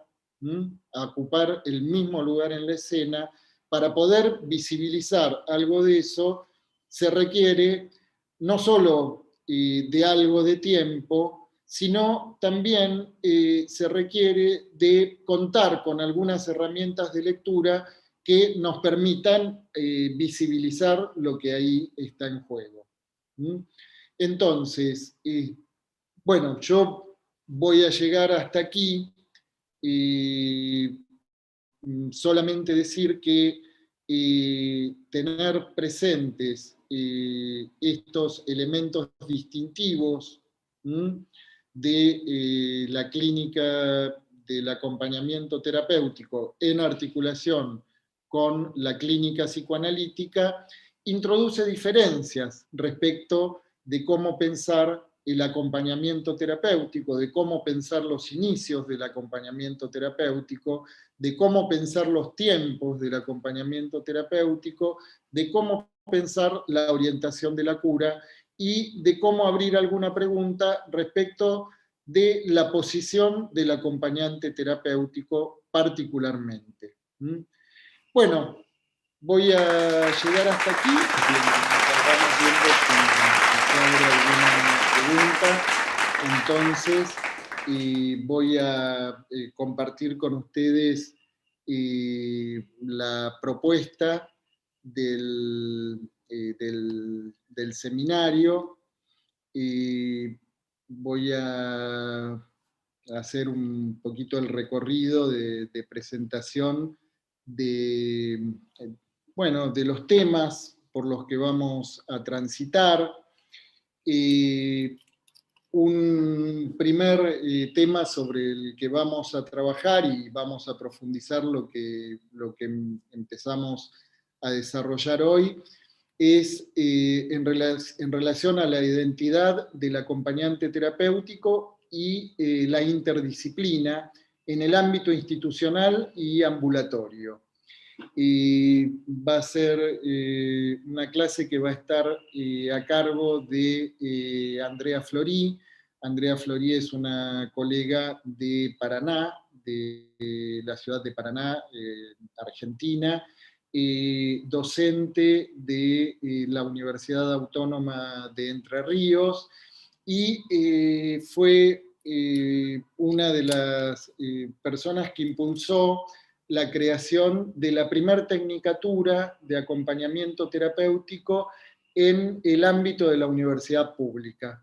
a ocupar el mismo lugar en la escena. Para poder visibilizar algo de eso, se requiere no solo de algo de tiempo, sino también se requiere de contar con algunas herramientas de lectura que nos permitan visibilizar lo que ahí está en juego. Entonces, bueno, yo voy a llegar hasta aquí, solamente decir que tener presentes estos elementos distintivos de la clínica del acompañamiento terapéutico en articulación con la clínica psicoanalítica, introduce diferencias respecto de cómo pensar el acompañamiento terapéutico, de cómo pensar los inicios del acompañamiento terapéutico, de cómo pensar los tiempos del acompañamiento terapéutico, de cómo pensar la orientación de la cura y de cómo abrir alguna pregunta respecto de la posición del acompañante terapéutico particularmente. Bueno, voy a llegar hasta aquí. Vamos viendo si abre alguna pregunta. Entonces, voy a compartir con ustedes la propuesta del seminario. Voy a hacer un poquito el recorrido de presentación bueno, de los temas por los que vamos a transitar. Un primer tema sobre el que vamos a trabajar y vamos a profundizar lo que empezamos a desarrollar hoy es en relación a la identidad del acompañante terapéutico y la interdisciplina en el ámbito institucional y ambulatorio. Va a ser una clase que va a estar a cargo de Andrea Florí. Andrea Florí es una colega de Paraná, de la ciudad de Paraná, Argentina, docente de la Universidad Autónoma de Entre Ríos, y fue una de las personas que impulsó la creación de la primer tecnicatura de acompañamiento terapéutico en el ámbito de la universidad pública.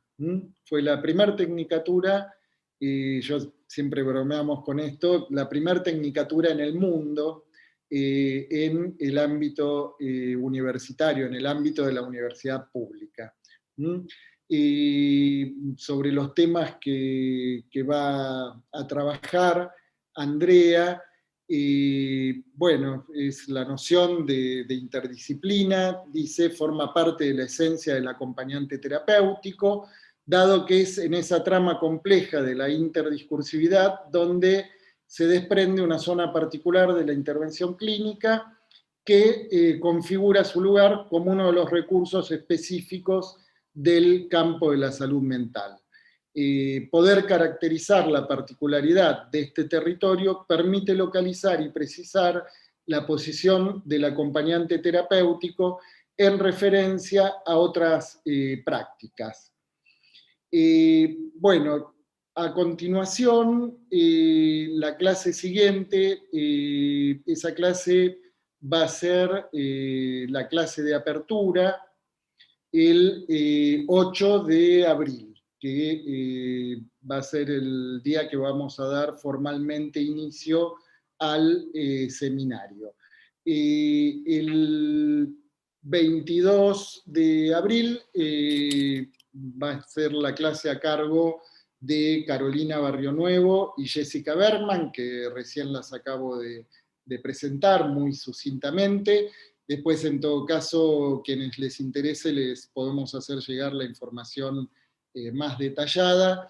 Fue la primer tecnicatura, y yo siempre bromeamos con esto, la primer tecnicatura en el mundo en el ámbito universitario, en el ámbito de la universidad pública. Y sobre los temas que va a trabajar Andrea, bueno, es la noción de interdisciplina, dice, forma parte de la esencia del acompañante terapéutico, dado que es en esa trama compleja de la interdiscursividad donde se desprende una zona particular de la intervención clínica que configura su lugar como uno de los recursos específicos del campo de la salud mental. Poder caracterizar la particularidad de este territorio permite localizar y precisar la posición del acompañante terapéutico en referencia a otras prácticas. Bueno, a continuación, la clase siguiente, esa clase va a ser la clase de apertura el 8 de abril. Que va a ser el día que vamos a dar formalmente inicio al seminario. El 22 de abril va a ser la clase a cargo de Carolina Barrionuevo y Jessica Berman, que recién las acabo de presentar muy sucintamente. Después, en todo caso, quienes les interese, les podemos hacer llegar la información más detallada.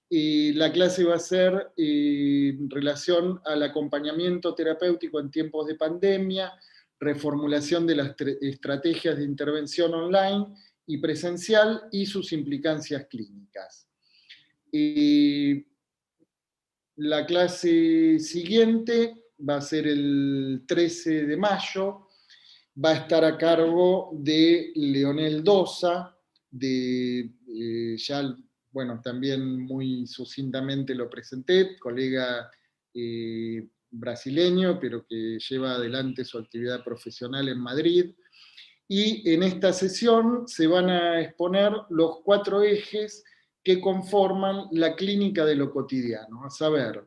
La clase va a ser en relación al acompañamiento terapéutico en tiempos de pandemia, reformulación de las estrategias de intervención online y presencial y sus implicancias clínicas. La clase siguiente va a ser el 13 de mayo, va a estar a cargo de Leonel Dosa, ya, bueno, también muy sucintamente lo presenté, colega brasileño, pero que lleva adelante su actividad profesional en Madrid. Y en esta sesión se van a exponer los 4 ejes que conforman la clínica de lo cotidiano, a saber,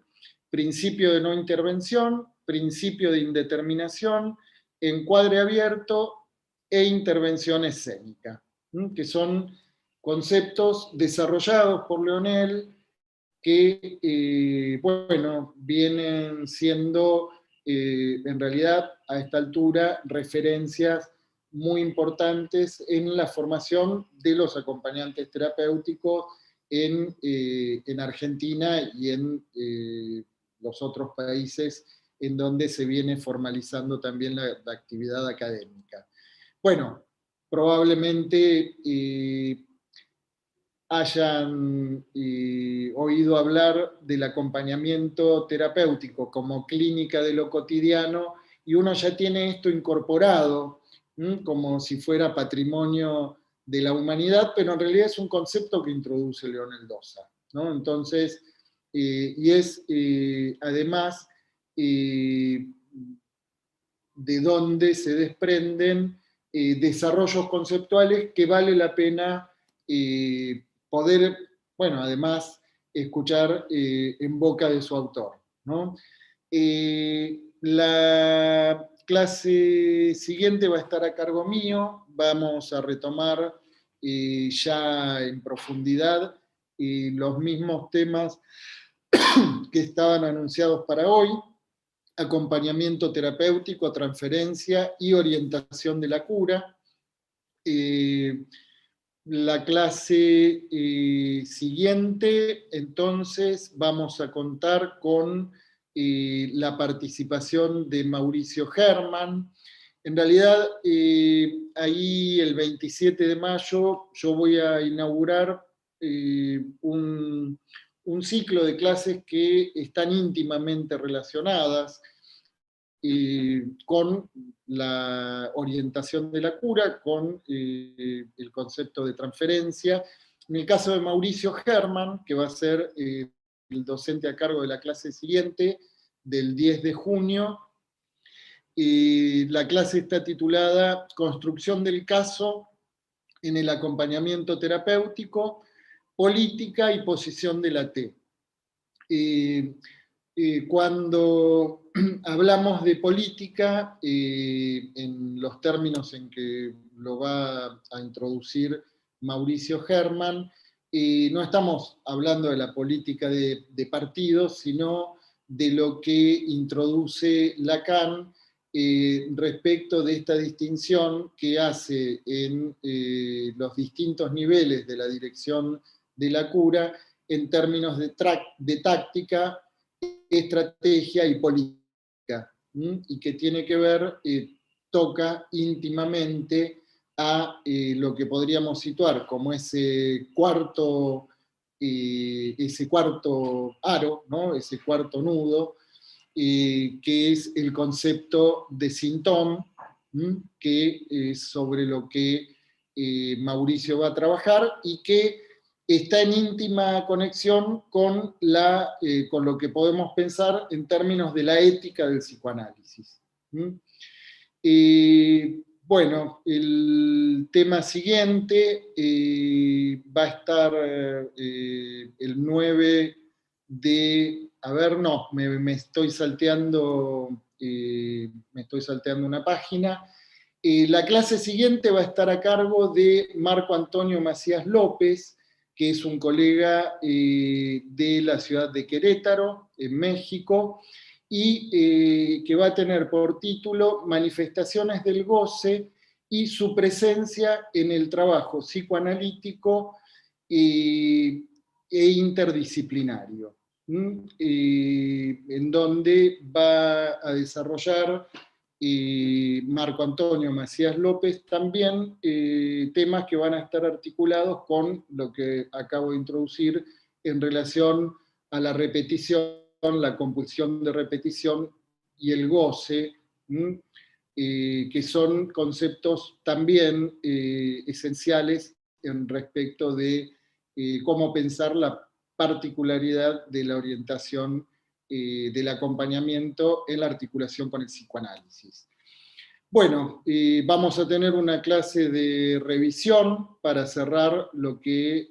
principio de no intervención, principio de indeterminación, encuadre abierto e intervención escénica, que son conceptos desarrollados por Leonel que, bueno, vienen siendo en realidad a esta altura referencias muy importantes en la formación de los acompañantes terapéuticos en Argentina y en los otros países en donde se viene formalizando también la actividad académica. Bueno, probablemente hayan oído hablar del acompañamiento terapéutico como clínica de lo cotidiano, y uno ya tiene esto incorporado como si fuera patrimonio de la humanidad, pero en realidad es un concepto que introduce Leonel Dosa, ¿no? Entonces, y es además de donde se desprenden desarrollos conceptuales que vale la pena poder, bueno, además, escuchar en boca de su autor, ¿no? La clase siguiente va a estar a cargo mío, vamos a retomar ya en profundidad los mismos temas que estaban anunciados para hoy: acompañamiento terapéutico, transferencia y orientación de la cura. La clase siguiente, entonces, vamos a contar con la participación de Mauricio Herman. En realidad, ahí el 27 de mayo yo voy a inaugurar un ciclo de clases que están íntimamente relacionadas con la orientación de la cura, con el concepto de transferencia. En el caso de Mauricio Herman, que va a ser el docente a cargo de la clase siguiente, del 10 de junio, la clase está titulada Construcción del caso en el acompañamiento terapéutico, política y posición de la T. Cuando hablamos de política, en los términos en que lo va a introducir Mauricio Herman, no estamos hablando de la política de partidos, sino de lo que introduce Lacan respecto de esta distinción que hace en los distintos niveles de la dirección de la cura en términos de táctica, estrategia y política, y que tiene que ver, toca íntimamente a lo que podríamos situar como ese cuarto aro, ¿no? Ese cuarto nudo, que es el concepto de síntoma, que es sobre lo que Mauricio va a trabajar y que está en íntima conexión con lo que podemos pensar en términos de la ética del psicoanálisis. Bueno, el tema siguiente va a estar el 9 de... A ver, no, me estoy salteando una página. La clase siguiente va a estar a cargo de Marco Antonio Macías López, que es un colega de la ciudad de Querétaro, en México, y que va a tener por título Manifestaciones del goce y su presencia en el trabajo psicoanalítico e interdisciplinario, en donde va a desarrollar Marco Antonio Macías López también temas que van a estar articulados con lo que acabo de introducir en relación a la repetición, la compulsión de repetición y el goce, que son conceptos también esenciales en respecto de cómo pensar la particularidad de la orientación del acompañamiento en la articulación con el psicoanálisis. Bueno, vamos a tener una clase de revisión para cerrar lo que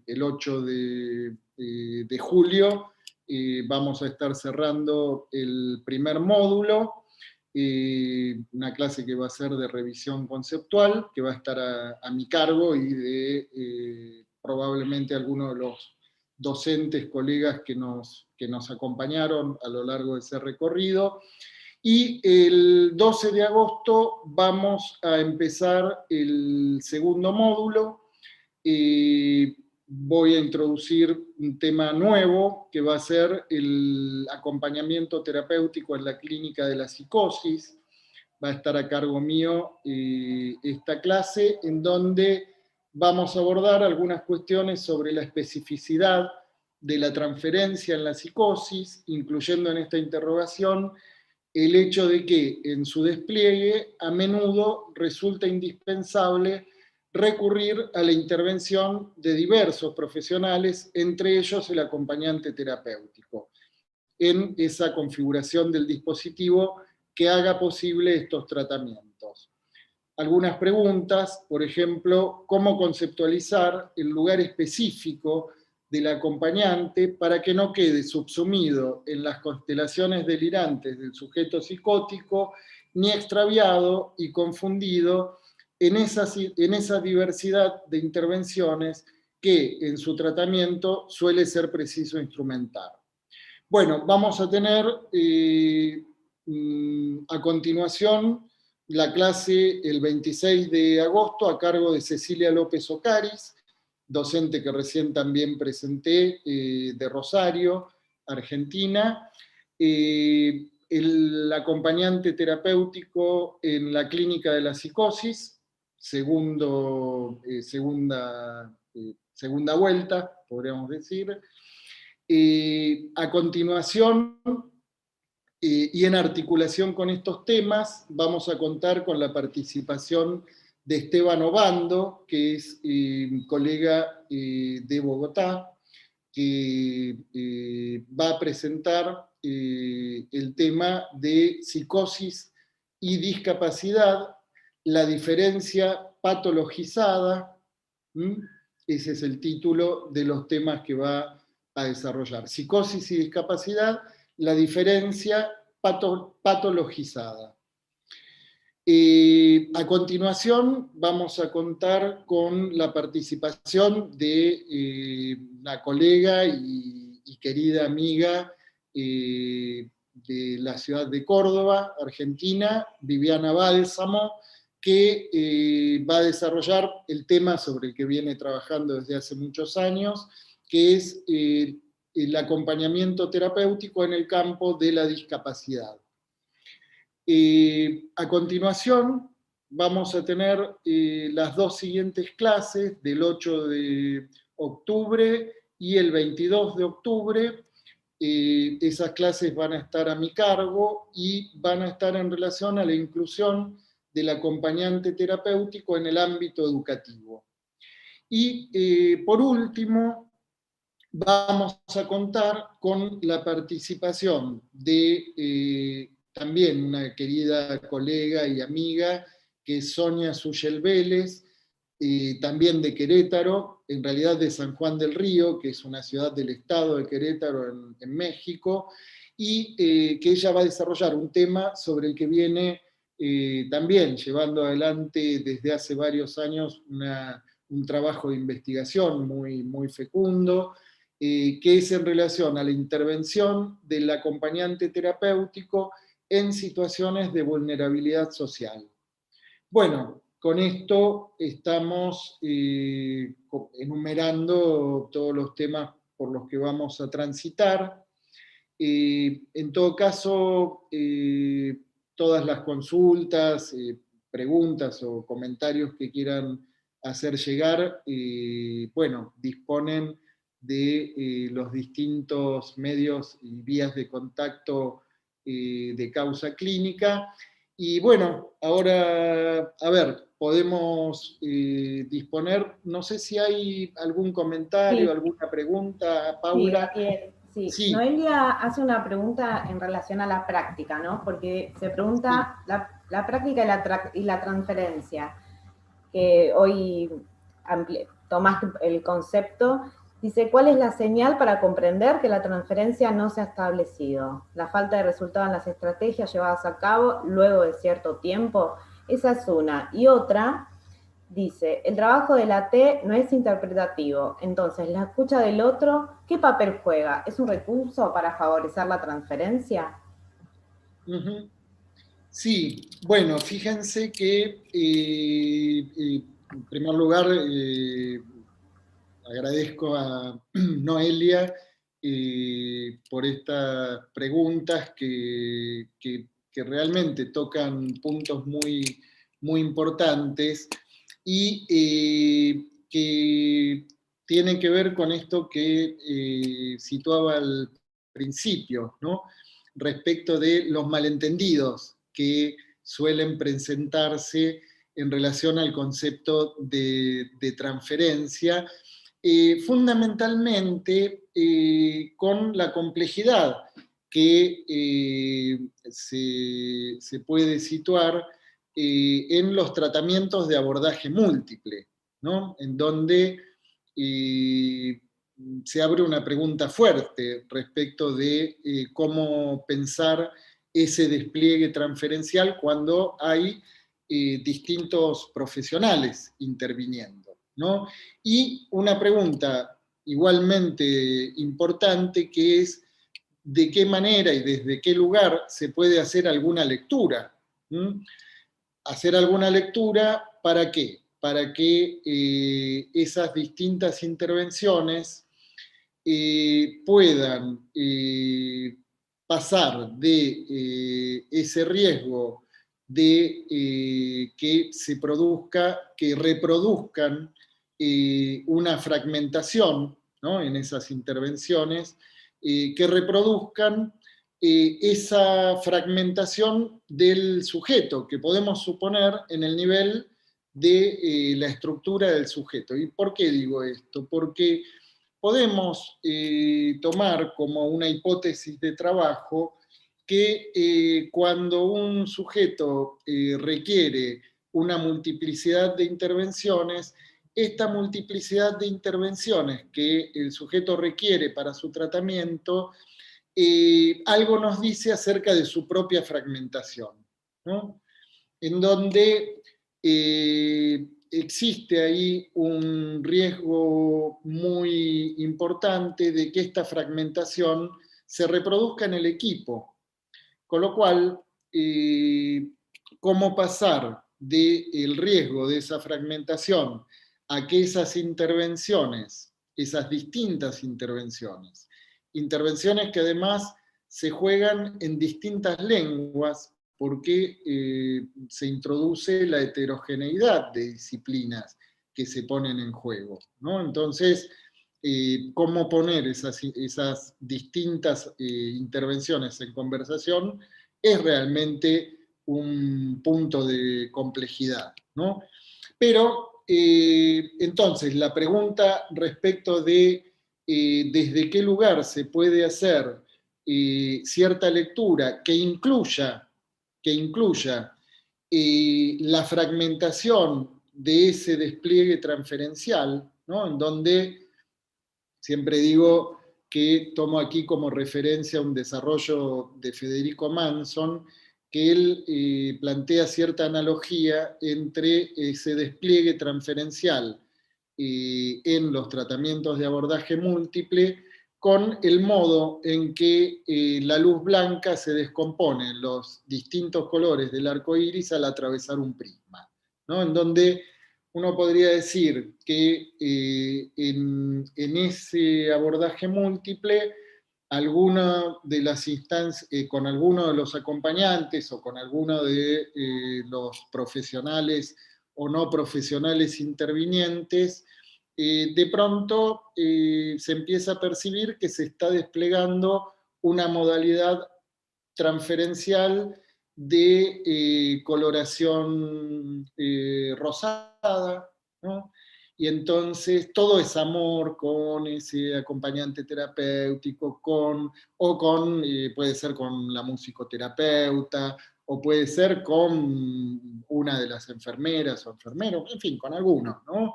el 8 de julio vamos a estar cerrando el primer módulo, una clase que va a ser de revisión conceptual, que va a estar a mi cargo y de probablemente algunos de los docentes, colegas que nos acompañaron a lo largo de ese recorrido. Y el 12 de agosto vamos a empezar el segundo módulo. Voy a introducir un tema nuevo, que va a ser el acompañamiento terapéutico en la clínica de la psicosis. Va a estar a cargo mío esta clase, en donde vamos a abordar algunas cuestiones sobre la especificidad de la transferencia en la psicosis, incluyendo en esta interrogación el hecho de que en su despliegue a menudo resulta indispensable recurrir a la intervención de diversos profesionales, entre ellos el acompañante terapéutico, en esa configuración del dispositivo que haga posible estos tratamientos. Algunas preguntas, por ejemplo, ¿cómo conceptualizar el lugar específico del acompañante para que no quede subsumido en las constelaciones delirantes del sujeto psicótico, ni extraviado y confundido en esa diversidad de intervenciones que en su tratamiento suele ser preciso instrumentar? Bueno, vamos a tener a continuación la clase el 26 de agosto a cargo de Cecilia López Ocaris, docente que recién también presenté, de Rosario, Argentina. El acompañante terapéutico en la clínica de la psicosis, segunda vuelta, podríamos decir. A continuación, y en articulación con estos temas, vamos a contar con la participación de Esteban Obando, que es colega de Bogotá, que va a presentar el tema de psicosis y discapacidad, la diferencia patologizada. Ese es el título de los temas que va a desarrollar. Psicosis y discapacidad, la diferencia patologizada. A continuación vamos a contar con la participación de una colega y querida amiga de la ciudad de Córdoba, Argentina, Viviana Bálsamo, que va a desarrollar el tema sobre el que viene trabajando desde hace muchos años, que es el acompañamiento terapéutico en el campo de la discapacidad. A continuación vamos a tener las dos siguientes clases del 8 de octubre y el 22 de octubre. Esas clases van a estar a mi cargo y van a estar en relación a la inclusión del acompañante terapéutico en el ámbito educativo. Y por último, vamos a contar con la participación de también una querida colega y amiga, que es Sonia Suyel Vélez, también de Querétaro, en realidad de San Juan del Río, que es una ciudad del estado de Querétaro en México, y que ella va a desarrollar un tema sobre el que viene también llevando adelante desde hace varios años un trabajo de investigación muy fecundo, que es en relación a la intervención del acompañante terapéutico en situaciones de vulnerabilidad social. Bueno, con esto estamos enumerando todos los temas por los que vamos a transitar. En todo caso, todas las consultas, preguntas o comentarios que quieran hacer llegar, bueno, disponen de los distintos medios y vías de contacto de Causa Clínica. Y bueno, ahora, a ver, podemos disponer, no sé si hay algún comentario, sí, alguna pregunta, sí, Paula. Gabriel, sí. Sí. Noelia hace una pregunta en relación a la práctica, ¿no? Porque se pregunta la práctica y la transferencia, que hoy tomaste el concepto. Dice, ¿cuál es la señal para comprender que la transferencia no se ha establecido? La falta de resultado en las estrategias llevadas a cabo luego de cierto tiempo. Esa es una. Y otra, dice, el trabajo de la T no es interpretativo, entonces la escucha del otro, ¿qué papel juega? ¿Es un recurso para favorecer la transferencia? Uh-huh. Sí, bueno, fíjense que en primer lugar agradezco a Noelia por estas preguntas que realmente tocan puntos muy importantes y que tienen que ver con esto que situaba al principio, ¿no? Respecto de los malentendidos que suelen presentarse en relación al concepto de transferencia, fundamentalmente con la complejidad que se puede situar en los tratamientos de abordaje múltiple, ¿no? En donde se abre una pregunta fuerte respecto de cómo pensar ese despliegue transferencial cuando hay distintos profesionales interviniendo, ¿no? Y una pregunta igualmente importante, que es de qué manera y desde qué lugar se puede hacer alguna lectura. Hacer alguna lectura, ¿para qué? Para que esas distintas intervenciones puedan pasar de ese riesgo de que se produzca, que reproduzcan una fragmentación, ¿no?, en esas intervenciones, que reproduzcan esa fragmentación del sujeto, que podemos suponer en el nivel de la estructura del sujeto. ¿Y por qué digo esto? Porque podemos tomar como una hipótesis de trabajo que cuando un sujeto requiere una multiplicidad de intervenciones, esta multiplicidad de intervenciones que el sujeto requiere para su tratamiento, algo nos dice acerca de su propia fragmentación, ¿no? En donde existe ahí un riesgo muy importante de que esta fragmentación se reproduzca en el equipo, con lo cual, ¿cómo pasar del riesgo de esa fragmentación a que esas intervenciones, esas distintas intervenciones que además se juegan en distintas lenguas, porque se introduce la heterogeneidad de disciplinas que se ponen en juego, ¿no? Entonces, cómo poner esas distintas intervenciones en conversación es realmente un punto de complejidad, ¿no? Pero, entonces, la pregunta respecto de desde qué lugar se puede hacer cierta lectura que incluya la fragmentación de ese despliegue transferencial, ¿no?, en donde siempre digo que tomo aquí como referencia un desarrollo de Federico Manson, que él plantea cierta analogía entre ese despliegue transferencial en los tratamientos de abordaje múltiple con el modo en que la luz blanca se descompone en los distintos colores del arco iris al atravesar un prisma, ¿no? En donde uno podría decir que en ese abordaje múltiple, alguna de las instancias, con alguno de los acompañantes o con alguno de los profesionales o no profesionales intervinientes, de pronto se empieza a percibir que se está desplegando una modalidad transferencial de coloración rosada, ¿no? Y entonces todo es amor con ese acompañante terapéutico, puede ser con la musicoterapeuta, o puede ser con una de las enfermeras o enfermeros, en fin, con alguno, ¿no?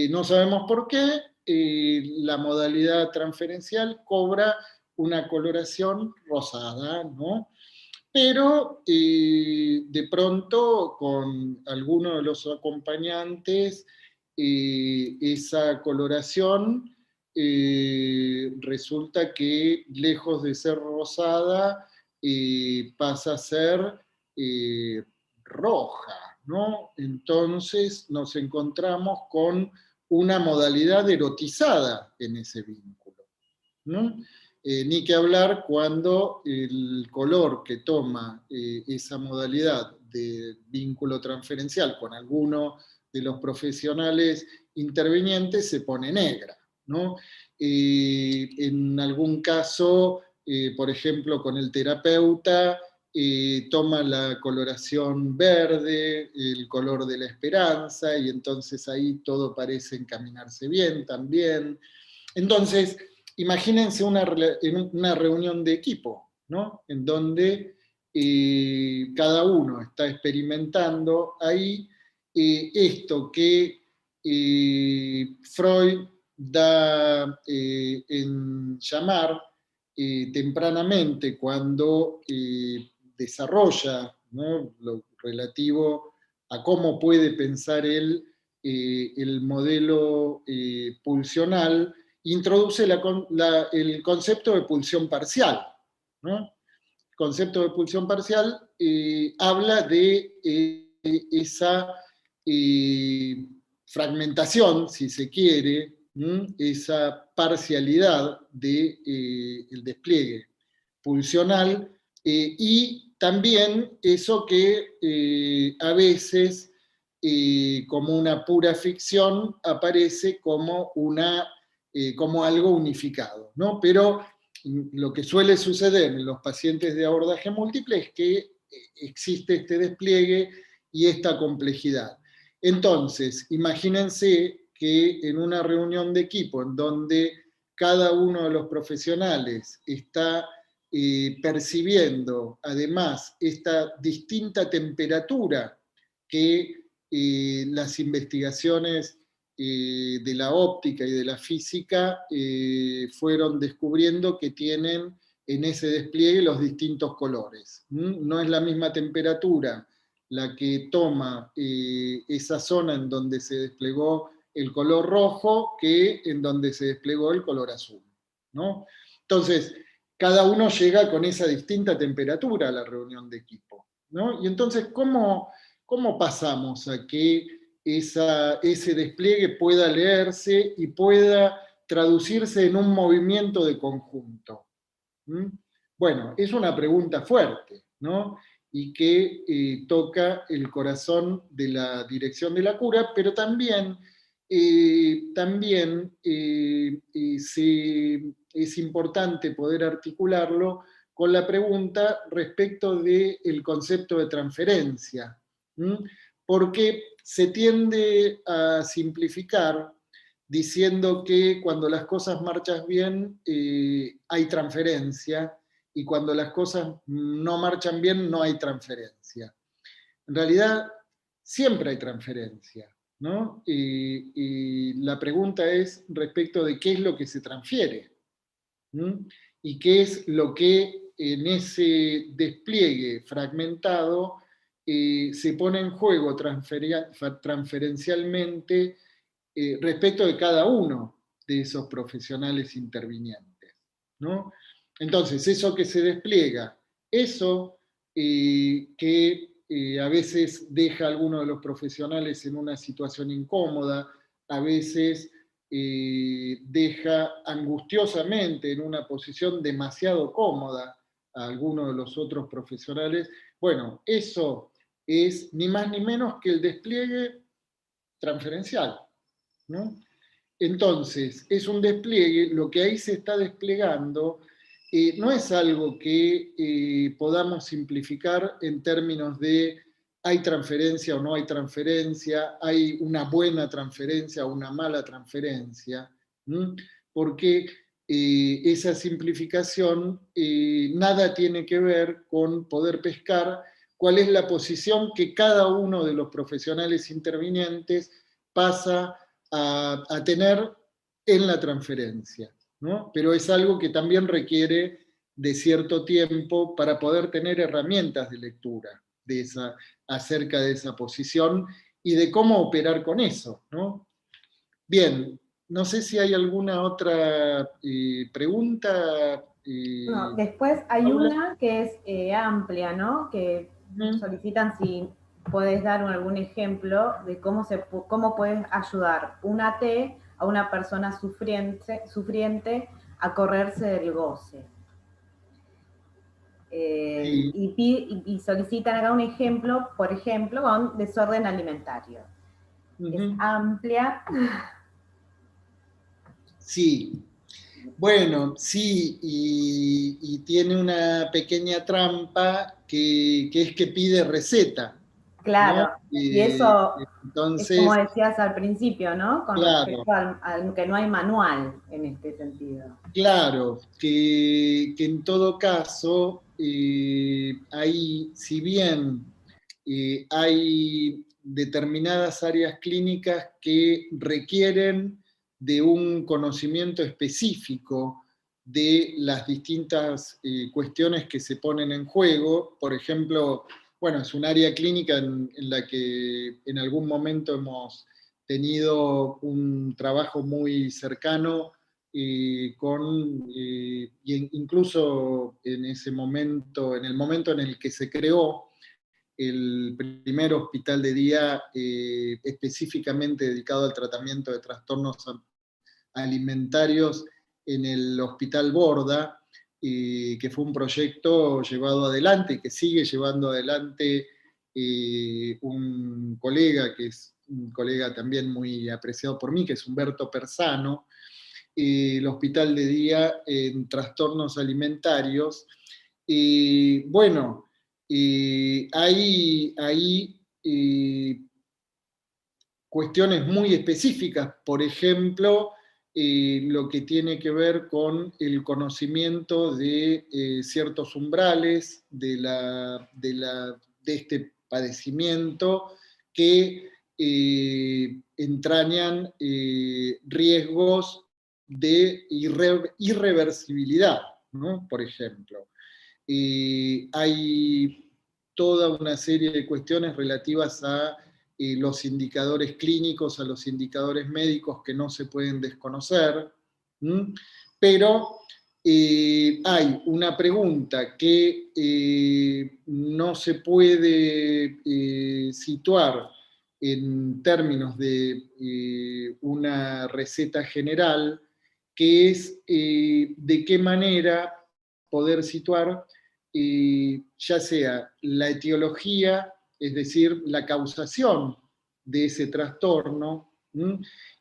No sabemos por qué, la modalidad transferencial cobra una coloración rosada, ¿no? Pero de pronto con alguno de los acompañantes esa coloración resulta que lejos de ser rosada pasa a ser roja, ¿no? Entonces nos encontramos con una modalidad erotizada en ese vínculo, ¿no? Ni que hablar cuando el color que toma esa modalidad de vínculo transferencial con alguno de los profesionales intervinientes se pone negra, ¿no? En algún caso, por ejemplo, con el terapeuta, toma la coloración verde, el color de la esperanza, y entonces ahí todo parece encaminarse bien también. Entonces, imagínense una reunión de equipo, ¿no? En donde cada uno está experimentando ahí esto que Freud da en llamar tempranamente cuando desarrolla, ¿no?, lo relativo a cómo puede pensar él el modelo pulsional, introduce el concepto de pulsión parcial, ¿no? El concepto de pulsión parcial habla de esa fragmentación, si se quiere, esa parcialidad del despliegue pulsional, y también eso que a veces, como una pura ficción, aparece como, como algo unificado, ¿no? Pero lo que suele suceder en los pacientes de abordaje múltiple es que existe este despliegue y esta complejidad. Entonces, imagínense que en una reunión de equipo en donde cada uno de los profesionales está percibiendo además esta distinta temperatura que las investigaciones de la óptica y de la física fueron descubriendo que tienen en ese despliegue los distintos colores. No es la misma temperatura la que toma esa zona en donde se desplegó el color rojo que en donde se desplegó el color azul, ¿no? Entonces, cada uno llega con esa distinta temperatura a la reunión de equipo, ¿no? Y entonces, ¿cómo pasamos a que ese despliegue pueda leerse y pueda traducirse en un movimiento de conjunto? Bueno, es una pregunta fuerte, ¿no? Y que toca el corazón de la dirección de la cura, pero también, es importante poder articularlo con la pregunta respecto del concepto de transferencia, porque se tiende a simplificar diciendo que cuando las cosas marchan bien hay transferencia, y cuando las cosas no marchan bien no hay transferencia. En realidad, siempre hay transferencia, ¿no? Y la pregunta es respecto de qué es lo que se transfiere, y qué es lo que en ese despliegue fragmentado se pone en juego transferencialmente respecto de cada uno de esos profesionales intervinientes, ¿no? Entonces, eso que se despliega, eso que a veces deja a alguno de los profesionales en una situación incómoda, a veces deja angustiosamente en una posición demasiado cómoda a alguno de los otros profesionales. Bueno, eso es ni más ni menos que el despliegue transferencial, ¿no? Entonces, es un despliegue, lo que ahí se está desplegando no es algo que podamos simplificar en términos de hay transferencia o no hay transferencia, hay una buena transferencia o una mala transferencia, porque esa simplificación nada tiene que ver con poder pescar cuál es la posición que cada uno de los profesionales intervinientes pasa a tener en la transferencia, ¿no? Pero es algo que también requiere de cierto tiempo para poder tener herramientas de lectura acerca de esa posición y de cómo operar con eso, ¿no? Bien, no sé si hay alguna otra pregunta. No, después hay Paula. una que es amplia, ¿no? Que solicitan si puedes dar algún ejemplo de cómo puedes ayudar una T a una persona sufriente a correrse del goce. Sí. Y solicitan acá un ejemplo, por ejemplo, con desorden alimentario. Es amplia. Sí. Bueno, sí, y tiene una pequeña trampa que es que pide receta. Claro, ¿no? y eso es como Entonces, decías al principio, ¿no? Con claro, respecto al que no hay manual en este sentido. claro, que en todo caso, hay, si bien hay determinadas áreas clínicas que requieren de un conocimiento específico de las distintas cuestiones que se ponen en juego. Por ejemplo, bueno, es un área clínica en la que en algún momento hemos tenido un trabajo muy cercano incluso en ese momento, en el momento en el que se creó el primer hospital de día específicamente dedicado al tratamiento de trastornos alimentarios en el Hospital Borda, que fue un proyecto llevado adelante y que sigue llevando adelante un colega, que es un colega también muy apreciado por mí, que es Humberto Persano, el Hospital de Día en Trastornos Alimentarios. Bueno, hay cuestiones muy específicas, por ejemplo, lo que tiene que ver con el conocimiento de ciertos umbrales de este padecimiento que entrañan riesgos de irreversibilidad, ¿no? Por ejemplo. Hay toda una serie de cuestiones relativas a los indicadores clínicos, a los indicadores médicos que no se pueden desconocer, ¿m? Pero hay una pregunta que no se puede situar en términos de una receta general, que es de qué manera poder situar ya sea la etiología, es decir, la causación de ese trastorno,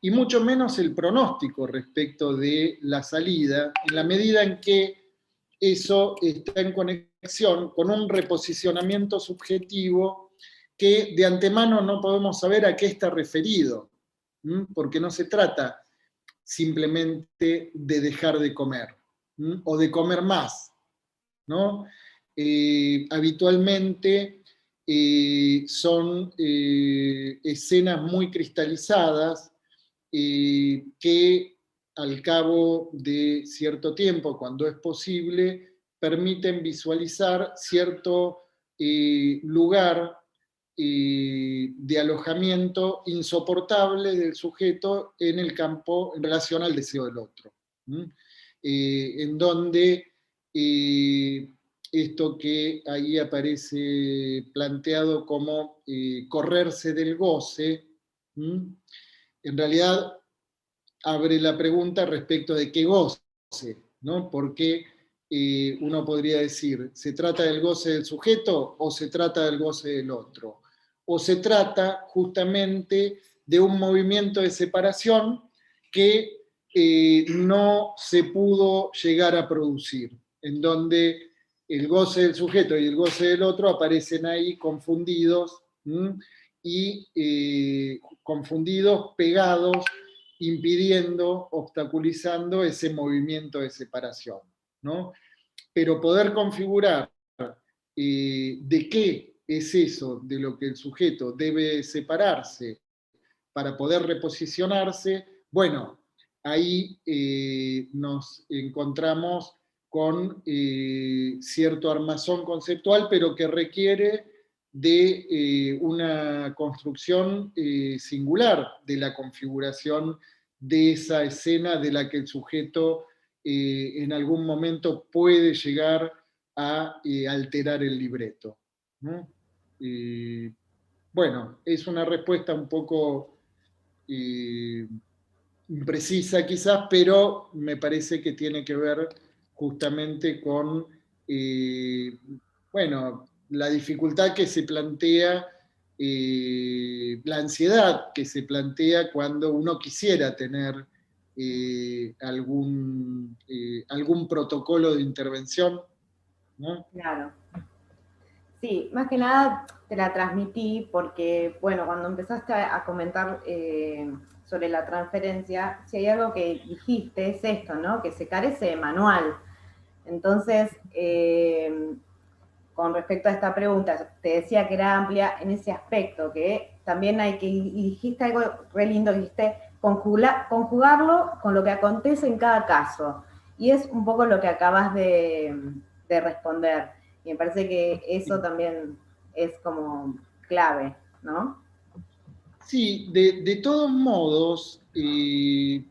y mucho menos el pronóstico respecto de la salida, en la medida en que eso está en conexión con un reposicionamiento subjetivo que de antemano no podemos saber a qué está referido, porque no se trata simplemente de dejar de comer o de comer más, ¿no? Habitualmente son escenas muy cristalizadas que al cabo de cierto tiempo, cuando es posible, permiten visualizar cierto lugar de alojamiento insoportable del sujeto en el campo en relación al deseo del otro. En donde esto que ahí aparece planteado como correrse del goce, en realidad abre la pregunta respecto de qué goce, ¿no? Porque uno podría decir, ¿se trata del goce del sujeto o se trata del goce del otro? O se trata justamente de un movimiento de separación que no se pudo llegar a producir, en donde el goce del sujeto y el goce del otro aparecen ahí confundidos, y confundidos, pegados, impidiendo, obstaculizando ese movimiento de separación, ¿no? Pero poder configurar de qué es eso de lo que el sujeto debe separarse para poder reposicionarse, bueno, ahí nos encontramos con cierto armazón conceptual, pero que requiere de una construcción singular de la configuración de esa escena de la que el sujeto en algún momento puede llegar a alterar el libreto, ¿no? Bueno, es una respuesta un poco imprecisa quizás, pero me parece que tiene que ver justamente con, bueno, la dificultad que se plantea, la ansiedad que se plantea cuando uno quisiera tener algún protocolo de intervención, ¿no? Claro. Sí, más que nada te la transmití porque, bueno, cuando empezaste a comentar sobre la transferencia, si hay algo que dijiste es esto, ¿no? Que se carece de manual. Entonces, con respecto a esta pregunta, te decía que era amplia en ese aspecto, que también hay que, y dijiste algo re lindo, dijiste conjugarlo con lo que acontece en cada caso. Y es un poco lo que acabas de responder. Y me parece que eso también es como clave, ¿no? Sí, de todos modos, hay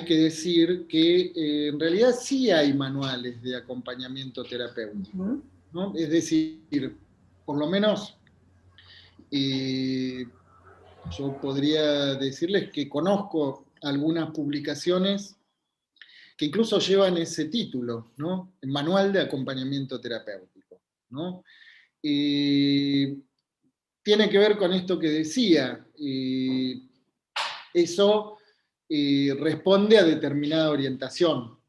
que decir que en realidad sí hay manuales de acompañamiento terapéutico, Uh-huh. ¿no? Es decir, por lo menos eh, yo podría decirles que conozco algunas publicaciones que incluso llevan ese título, ¿no? El Manual de Acompañamiento Terapéutico, ¿no? Tiene que ver con esto que decía. Eso responde a determinada orientación,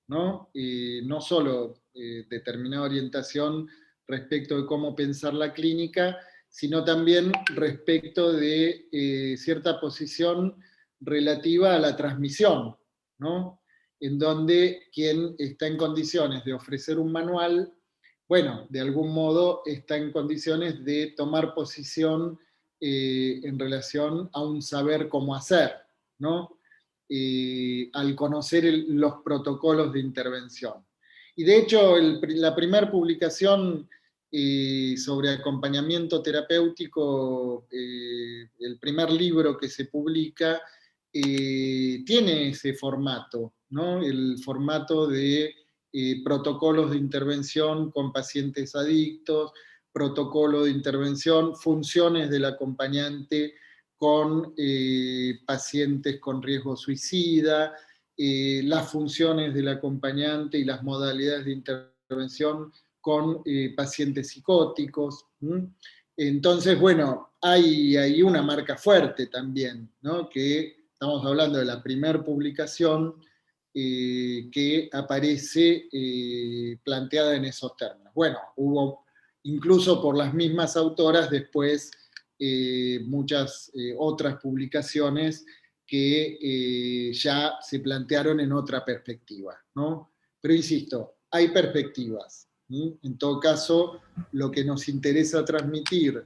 ¿no? No solo determinada orientación respecto de cómo pensar la clínica, sino también respecto de cierta posición relativa a la transmisión, ¿no? En donde quien está en condiciones de ofrecer un manual, bueno, de algún modo está en condiciones de tomar posición en relación a un saber cómo hacer, ¿no? Al conocer los protocolos de intervención. Y de hecho, la primera publicación sobre acompañamiento terapéutico, el primer libro que se publica, tiene ese formato, ¿no? El formato de protocolos de intervención con pacientes adictos, protocolo de intervención, funciones del acompañante con pacientes con riesgo suicida, las funciones del acompañante y las modalidades de intervención con pacientes psicóticos. Entonces, bueno, hay una marca fuerte también, ¿no? Que estamos hablando de la primera publicación que aparece planteada en esos términos. Bueno, hubo incluso por las mismas autoras después muchas otras publicaciones que ya se plantearon en otra perspectiva, ¿no? Pero insisto, hay perspectivas. En todo caso, lo que nos interesa transmitir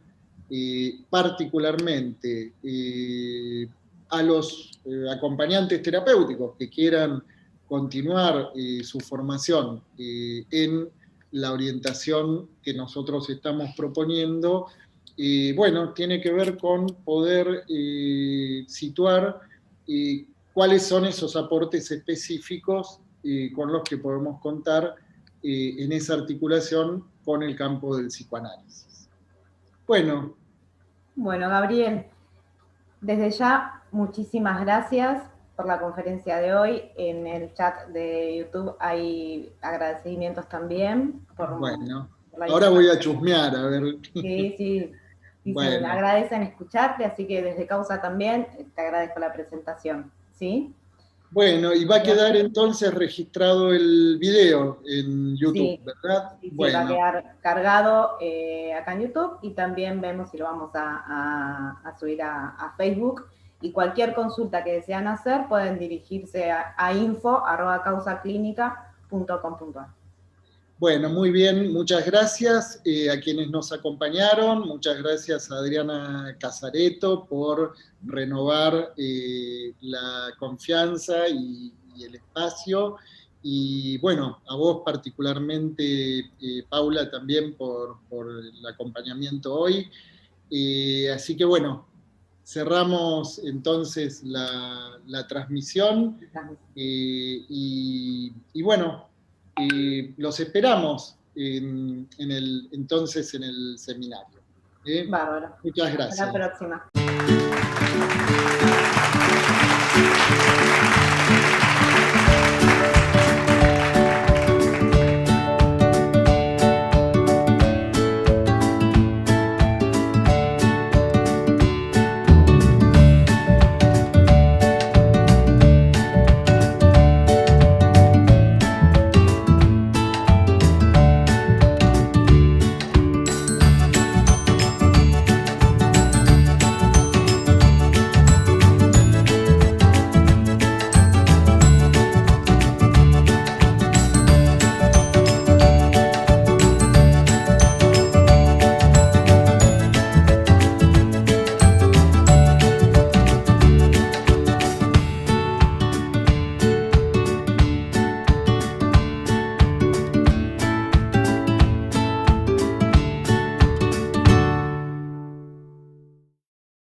particularmente a los acompañantes terapéuticos que quieran continuar su formación en la orientación que nosotros estamos proponiendo, bueno, tiene que ver con poder situar cuáles son esos aportes específicos con los que podemos contar en esa articulación con el campo del psicoanálisis. Bueno. Bueno, Gabriel, desde ya, muchísimas gracias por la conferencia de hoy. En el chat de YouTube hay agradecimientos también Bueno, por la ahora voy a información. chusmear, a ver. Sí, sí, dicen, Bueno, agradecen escucharte, así que desde Causa también te agradezco la presentación. ¿Sí? bueno, y va a quedar entonces registrado el video en YouTube, Sí, ¿verdad? sí, sí, va a Bueno, quedar cargado acá en YouTube y también vemos si lo vamos a subir a Facebook. Y cualquier consulta que desean hacer pueden dirigirse a info@causaclinica.com.ar. bueno, muy bien, muchas gracias a quienes nos acompañaron, muchas gracias a Adriana Casareto por renovar la confianza y el espacio, y bueno, a vos particularmente, Paula, también por el acompañamiento hoy. Así que bueno, cerramos entonces la transmisión y bueno, los esperamos entonces en el seminario. Bárbaro. Muchas Hasta la gracias. próxima.